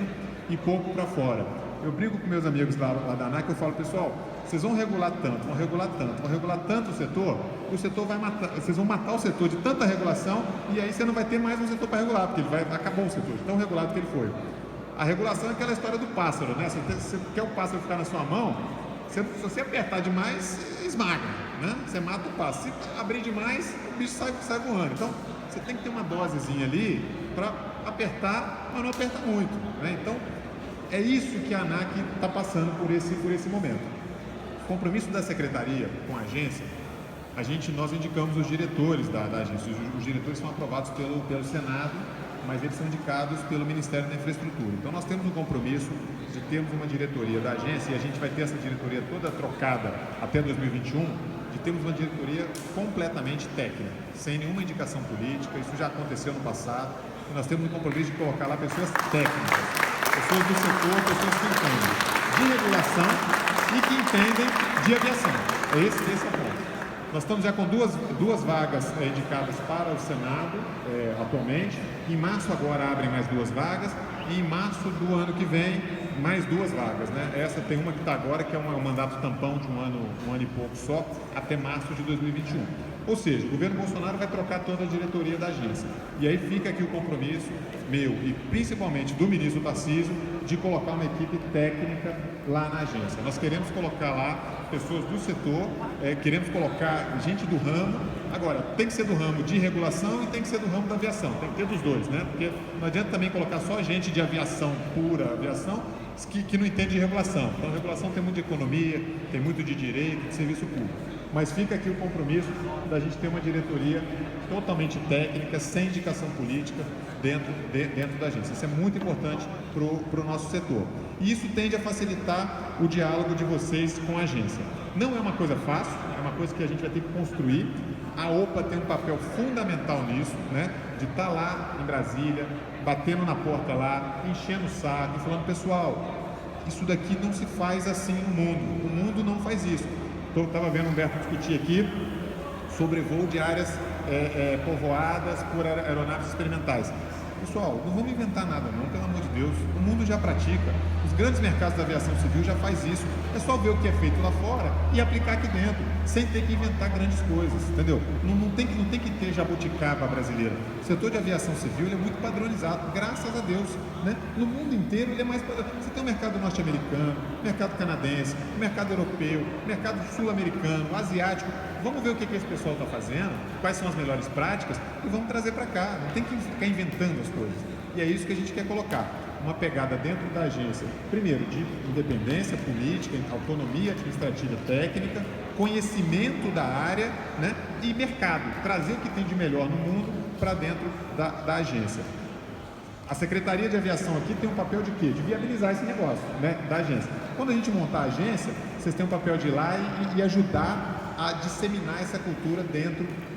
e pouco para fora. Eu brigo com meus amigos lá da ANAC, eu falo, pessoal, vocês vão regular tanto o setor vai matar, vocês vão matar o setor de tanta regulação, e aí você não vai ter mais um setor para regular, porque acabou o setor, de tão regulado que ele foi. A regulação é aquela história do pássaro, né? Você quer o pássaro ficar na sua mão, se você apertar demais, esmaga, né? Você mata o pássaro. Se abrir demais, o bicho sai voando. Então, você tem que ter uma dosezinha ali para apertar, mas não aperta muito, né? Então, é isso que a ANAC está passando por esse momento. O compromisso da Secretaria com a agência, nós indicamos os diretores da agência. Os diretores são aprovados pelo Senado, mas eles são indicados pelo Ministério da Infraestrutura. Então nós temos um compromisso de termos uma diretoria da agência, e a gente vai ter essa diretoria toda trocada até 2021, de termos uma diretoria completamente técnica, sem nenhuma indicação política. Isso já aconteceu no passado, e nós temos um compromisso de colocar lá pessoas técnicas, pessoas do setor, pessoas que entendem de regulação e que entendem de aviação. Esse é o ponto. Nós estamos já com duas vagas indicadas para o Senado atualmente. Em março agora abrem mais 2 vagas, e em março do ano que vem mais 2 vagas, né? Essa tem uma que está agora, que é um mandato tampão de um ano e pouco só, até março de 2021. Ou seja, o governo Bolsonaro vai trocar toda a diretoria da agência. E aí fica aqui o compromisso meu e principalmente do ministro Tarcísio de colocar uma equipe técnica lá na agência. Nós queremos colocar lá pessoas do setor, queremos colocar gente do ramo. Agora, tem que ser do ramo de regulação e tem que ser do ramo da aviação, tem que ter dos dois, né? Porque não adianta também colocar só gente de aviação, pura aviação, que não entende de regulação. Então, regulação tem muito de economia, tem muito de direito, de serviço público. Mas fica aqui o compromisso da gente ter uma diretoria totalmente técnica, sem indicação política dentro da agência. Isso é muito importante para o nosso setor. E isso tende a facilitar o diálogo de vocês com a agência. Não é uma coisa fácil, é uma coisa que a gente vai ter que construir. A OPA tem um papel fundamental nisso, né? De estar lá em Brasília, batendo na porta lá, enchendo o saco e falando, pessoal, isso daqui não se faz assim no mundo. O mundo não faz isso. Eu estava vendo o Humberto discutir aqui sobre voo de áreas povoadas por aeronaves experimentais. Pessoal, não vamos inventar nada não, pelo amor de Deus. O mundo já pratica. Os grandes mercados da aviação civil já faz isso. É só ver o que é feito lá fora e aplicar aqui dentro, sem ter que inventar grandes coisas, entendeu? Não tem que ter jabuticaba brasileira. O setor de aviação civil ele é muito padronizado, graças a Deus, né? No mundo inteiro ele é mais padronizado. Você tem o mercado norte-americano, mercado canadense, mercado europeu, mercado sul-americano, asiático. Vamos ver o que esse pessoal está fazendo, quais são as melhores práticas e vamos trazer para cá. Não tem que ficar inventando as coisas. E é isso que a gente quer colocar. Uma pegada dentro da agência, primeiro, de independência política, autonomia administrativa e técnica, conhecimento da área, né? E mercado. Trazer o que tem de melhor no mundo para dentro da agência. A Secretaria de Aviação aqui tem um papel de quê? De viabilizar esse negócio, né? Da agência. Quando a gente montar a agência, vocês têm um papel de ir lá e ajudar a disseminar essa cultura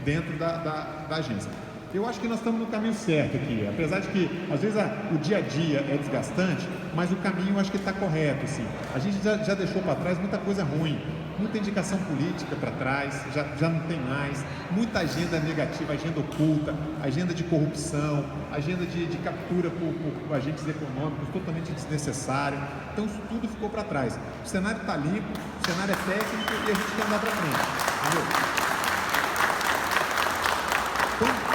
dentro da agência. Eu acho que nós estamos no caminho certo aqui, apesar de que às vezes o dia a dia é desgastante, mas o caminho eu acho que está correto, assim. A gente já deixou para trás muita coisa ruim, muita indicação política para trás, já não tem mais, muita agenda negativa, agenda oculta, agenda de corrupção, agenda de captura por agentes econômicos totalmente desnecessário. Então isso tudo ficou para trás. O cenário está limpo, o cenário é técnico e a gente quer andar para frente, entendeu?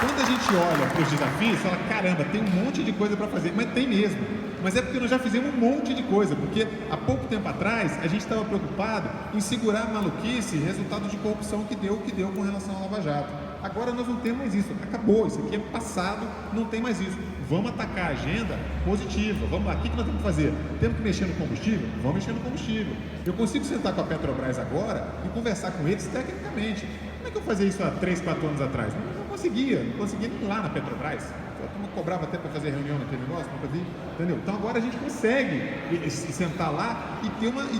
Quando a gente olha para os desafios, fala, caramba, tem um monte de coisa para fazer, mas tem mesmo. Mas é porque nós já fizemos um monte de coisa, porque há pouco tempo atrás a gente estava preocupado em segurar a maluquice, resultado de corrupção que deu com relação ao Lava Jato. Agora nós não temos mais isso, acabou, isso aqui é passado, não tem mais isso. Vamos atacar a agenda positiva, vamos lá, o que nós temos que fazer? Temos que mexer no combustível? Vamos mexer no combustível. Eu consigo sentar com a Petrobras agora e conversar com eles tecnicamente. Como é que eu fazia isso há 3, 4 anos atrás? Não conseguia nem lá na Petrobras. A turma cobrava até para fazer reunião naquele negócio, nunca vi, entendeu? Então agora a gente consegue sentar lá e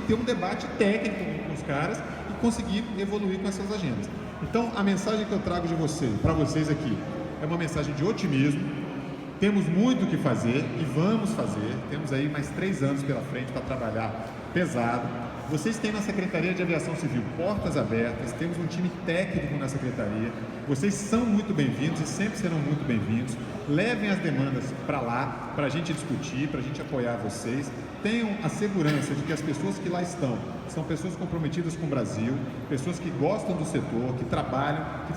ter um debate técnico com os caras e conseguir evoluir com essas agendas. Então a mensagem que eu trago para vocês aqui é uma mensagem de otimismo. Temos muito o que fazer e vamos fazer. Temos aí mais 3 anos pela frente para trabalhar pesado. Vocês têm na Secretaria de Aviação Civil portas abertas, temos um time técnico na Secretaria, vocês são muito bem-vindos e sempre serão muito bem-vindos. Levem as demandas para lá, para a gente discutir, para a gente apoiar vocês. Tenham a segurança de que as pessoas que lá estão são pessoas comprometidas com o Brasil, pessoas que gostam do setor, que trabalham, que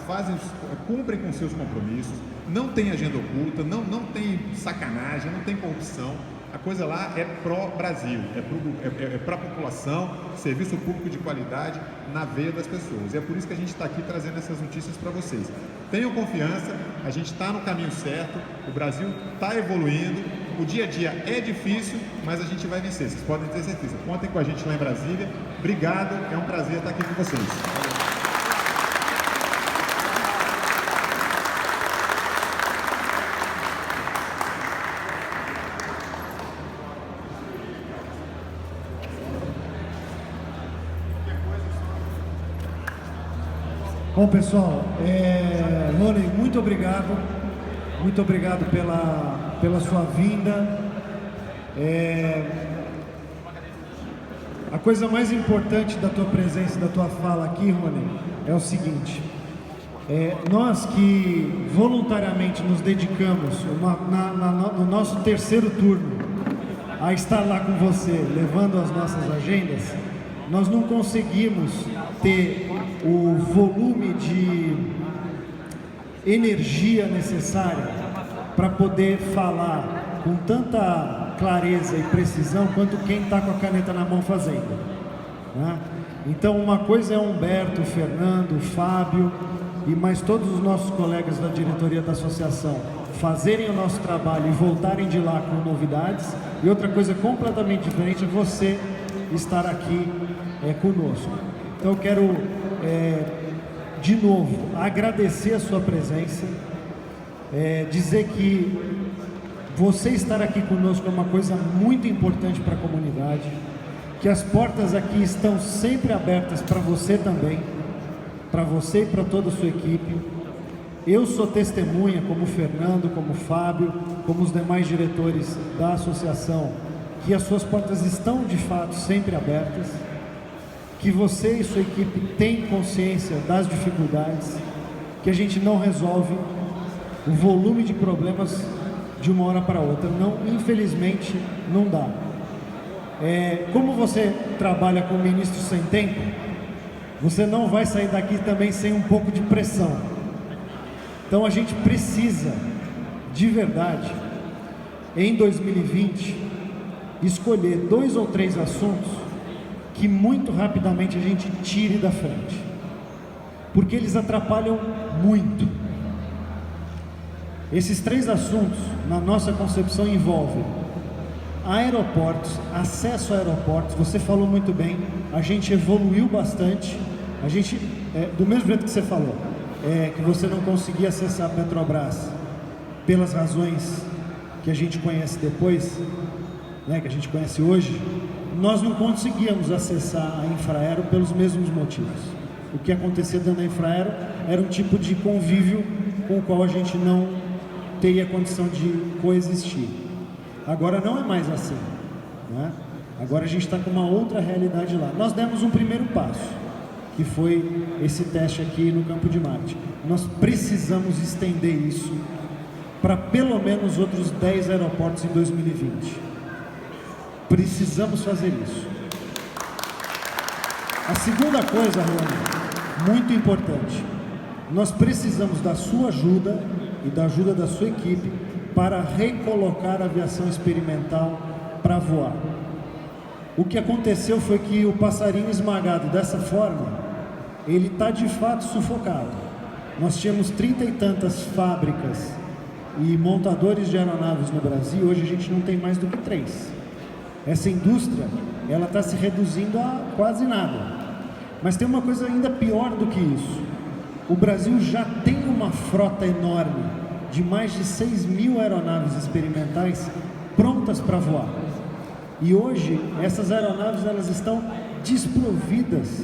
cumprem com seus compromissos, não tem agenda oculta, não tem sacanagem, não tem corrupção. A coisa lá é pró-Brasil, é para a população, serviço público de qualidade na veia das pessoas. E é por isso que a gente está aqui trazendo essas notícias para vocês. Tenham confiança, a gente está no caminho certo, o Brasil está evoluindo, o dia a dia é difícil, mas a gente vai vencer, vocês podem ter certeza. Contem com a gente lá em Brasília. Obrigado, é um prazer estar aqui com vocês. Bom, pessoal, Rony, muito obrigado pela sua vinda. A coisa mais importante da tua presença, da tua fala aqui, Rony, é o seguinte: nós que voluntariamente nos dedicamos no nosso terceiro turno a estar lá com você, levando as nossas agendas, nós não conseguimos ter o volume de energia necessária para poder falar com tanta clareza e precisão quanto quem está com a caneta na mão fazendo, né? Então uma coisa é o Humberto, o Fernando, o Fábio e mais todos os nossos colegas da diretoria da associação fazerem o nosso trabalho e voltarem de lá com novidades, e outra coisa completamente diferente é você estar aqui conosco. Então eu quero, de novo, agradecer a sua presença, dizer que você estar aqui conosco é uma coisa muito importante para a comunidade, que as portas aqui estão sempre abertas para você também, para você e para toda a sua equipe. Eu sou testemunha, como o Fernando, como o Fábio, como os demais diretores da associação, que as suas portas estão de fato sempre abertas, que você e sua equipe têm consciência das dificuldades, que a gente não resolve o volume de problemas de uma hora para outra. Não, infelizmente, não dá. Como você trabalha com o ministro sem tempo, você não vai sair daqui também sem um pouco de pressão. Então a gente precisa, de verdade, em 2020, escolher 2 ou 3 assuntos que muito rapidamente a gente tire da frente, porque eles atrapalham muito. Esses 3 assuntos, na nossa concepção, envolvem aeroportos, acesso a aeroportos. Você falou muito bem, a gente evoluiu bastante. A gente, do mesmo jeito que você falou, que você não conseguia acessar a Petrobras pelas razões que a gente conhece depois, que a gente conhece hoje, nós não conseguíamos acessar a Infraero pelos mesmos motivos. O que acontecia dentro da Infraero era um tipo de convívio com o qual a gente não teria condição de coexistir. Agora não é mais assim, né? Agora a gente está com uma outra realidade lá. Nós demos um primeiro passo, que foi esse teste aqui no Campo de Marte. Nós precisamos estender isso para pelo menos outros 10 aeroportos em 2020. Precisamos fazer isso. A segunda coisa, Rony, muito importante, nós precisamos da sua ajuda e da ajuda da sua equipe para recolocar a aviação experimental para voar. O que aconteceu foi que o passarinho esmagado dessa forma, ele está de fato sufocado. Nós tínhamos 30 e tantas fábricas e montadores de aeronaves no Brasil, hoje a gente não tem mais do que 3. Essa indústria, ela está se reduzindo a quase nada. Mas tem uma coisa ainda pior do que isso. O Brasil já tem uma frota enorme de mais de 6.000 aeronaves experimentais prontas para voar. E hoje, essas aeronaves elas estão desprovidas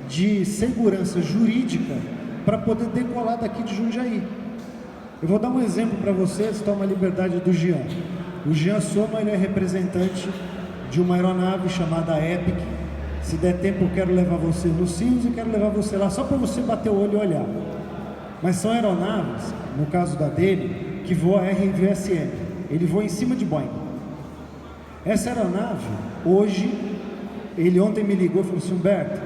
de segurança jurídica para poder decolar daqui de Jundiaí. Eu vou dar um exemplo para vocês, toma a liberdade do Jean. O Jean Soma, ele é representante de uma aeronave chamada Epic. Se der tempo, eu quero levar você no Sirius e quero levar você lá só para você bater o olho e olhar. Mas são aeronaves, no caso da dele, que voa RVSM. Ele voa em cima de Boeing. Essa aeronave, hoje, ele ontem me ligou e falou assim: Humberto,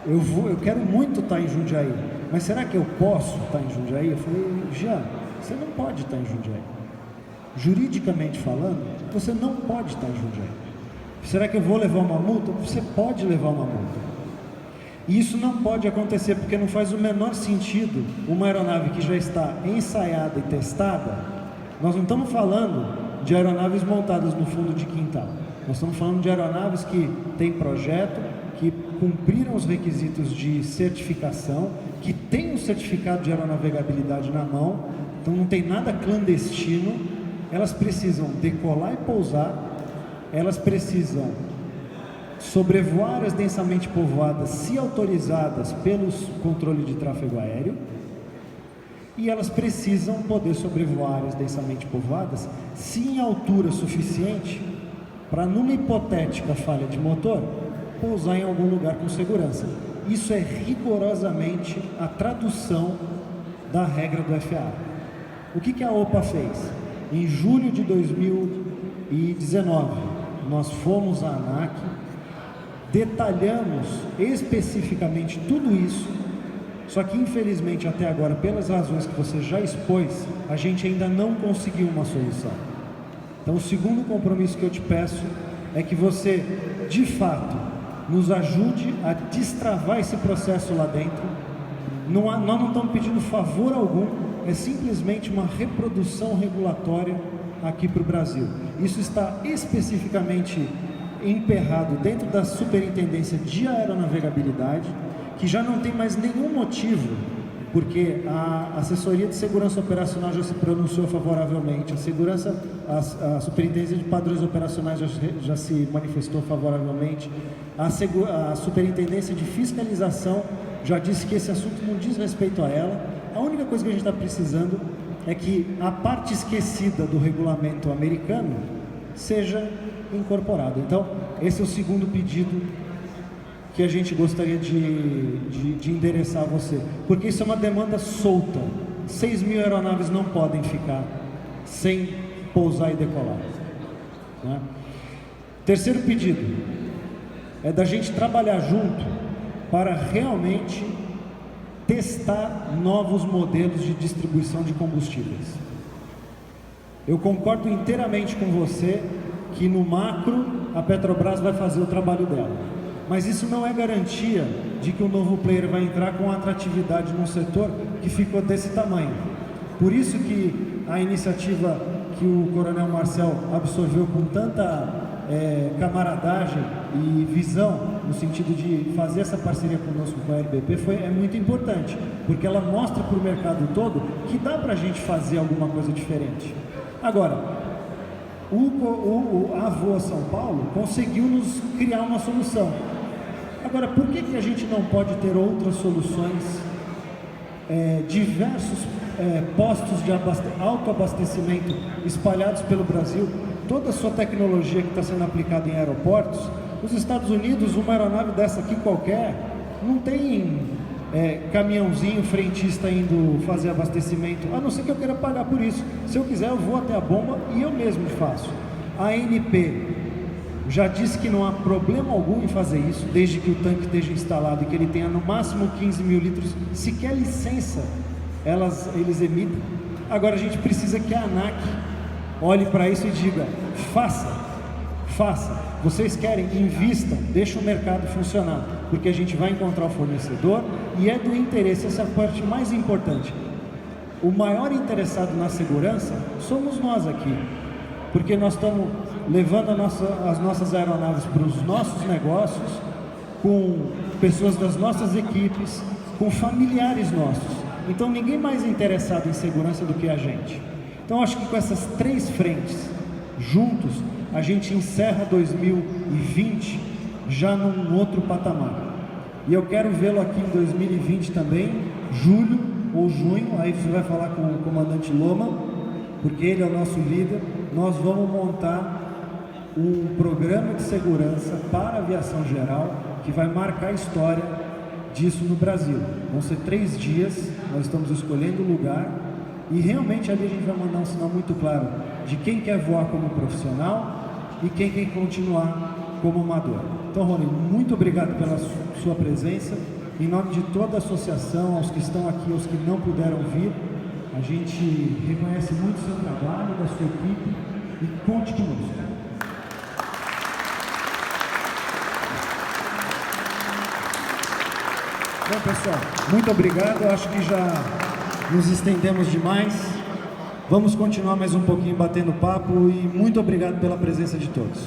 eu quero muito estar em Jundiaí, mas será que eu posso estar em Jundiaí? Eu falei: Jean, você não pode estar em Jundiaí. Juridicamente falando, você não pode estar em Jundiaí. Será que eu vou levar uma multa? Você pode levar uma multa. E isso não pode acontecer, porque não faz o menor sentido uma aeronave que já está ensaiada e testada. Nós não estamos falando de aeronaves montadas no fundo de quintal. Nós estamos falando de aeronaves que têm projeto, que cumpriram os requisitos de certificação, que têm um certificado de aeronavegabilidade na mão, então não tem nada clandestino. Elas precisam decolar e pousar, elas precisam sobrevoar áreas densamente povoadas, se autorizadas pelos controles de tráfego aéreo, e elas precisam poder sobrevoar áreas densamente povoadas, se em altura suficiente, para numa hipotética falha de motor, pousar em algum lugar com segurança. Isso é rigorosamente a tradução da regra do FAA. O que a OPA fez? Em julho de 2019, nós fomos à ANAC, detalhamos especificamente tudo isso, só que infelizmente até agora, pelas razões que você já expôs, a gente ainda não conseguiu uma solução. Então o segundo compromisso que eu te peço é que você, de fato, nos ajude a destravar esse processo lá dentro. Nós não estamos pedindo favor algum é simplesmente uma reprodução regulatória aqui para o Brasil. Isso está especificamente emperrado dentro da Superintendência de Aeronavegabilidade, que já não tem mais nenhum motivo, porque a Assessoria de Segurança Operacional já se pronunciou favoravelmente, a Superintendência de Padrões Operacionais já se manifestou favoravelmente, a Superintendência de Fiscalização já disse que esse assunto não diz respeito a ela. A única coisa que a gente está precisando é que a parte esquecida do regulamento americano seja incorporada. Então, esse é o segundo pedido que a gente gostaria de endereçar a você, porque isso é uma demanda solta. 6.000 aeronaves não podem ficar sem pousar e decolar, né? Terceiro pedido é da gente trabalhar junto para realmente testar novos modelos de distribuição de combustíveis. Eu concordo inteiramente com você que no macro a Petrobras vai fazer o trabalho dela, mas isso não é garantia de que o novo player vai entrar com atratividade num setor que ficou desse tamanho. Por isso que a iniciativa que o Coronel Marcel absorveu com tanta camaradagem e visão, no sentido de fazer essa parceria conosco com a RBP, é muito importante, porque ela mostra para o mercado todo que dá para a gente fazer alguma coisa diferente. Agora, a Voa São Paulo conseguiu nos criar uma solução. Agora, por que a gente não pode ter outras soluções, diversos postos de autoabastecimento espalhados pelo Brasil, toda a sua tecnologia que está sendo aplicada em aeroportos? Nos Estados Unidos, uma aeronave dessa aqui qualquer, não tem caminhãozinho frentista indo fazer abastecimento, a não ser que eu queira pagar por isso. Se eu quiser, eu vou até a bomba e eu mesmo faço. A ANP já disse que não há problema algum em fazer isso, desde que o tanque esteja instalado e que ele tenha no máximo 15.000 litros, sequer licença eles emitem. Agora a gente precisa que a ANAC olhe para isso e diga: faça, vocês querem, invistam, deixa o mercado funcionar, porque a gente vai encontrar o fornecedor e é do interesse, essa é a parte mais importante. O maior interessado na segurança somos nós aqui, porque nós estamos levando as nossas aeronaves para os nossos negócios, com pessoas das nossas equipes, com familiares nossos. Então ninguém mais é interessado em segurança do que a gente. Então acho que com essas três frentes juntos, a gente encerra 2020 já num outro patamar. E eu quero vê-lo aqui em 2020 também, julho ou junho, aí você vai falar com o comandante Loma, porque ele é o nosso líder. Nós vamos montar um programa de segurança para a aviação geral que vai marcar a história disso no Brasil. Vão ser 3 dias, nós estamos escolhendo o lugar e realmente ali a gente vai mandar um sinal muito claro de quem quer voar como profissional e quem quer continuar como amador. Então, Rony, muito obrigado pela sua presença. Em nome de toda a associação, aos que estão aqui, aos que não puderam vir, a gente reconhece muito o seu trabalho, da sua equipe, e conte conosco. Bom, pessoal, muito obrigado. Eu acho que já nos estendemos demais. Vamos continuar mais um pouquinho batendo papo e muito obrigado pela presença de todos.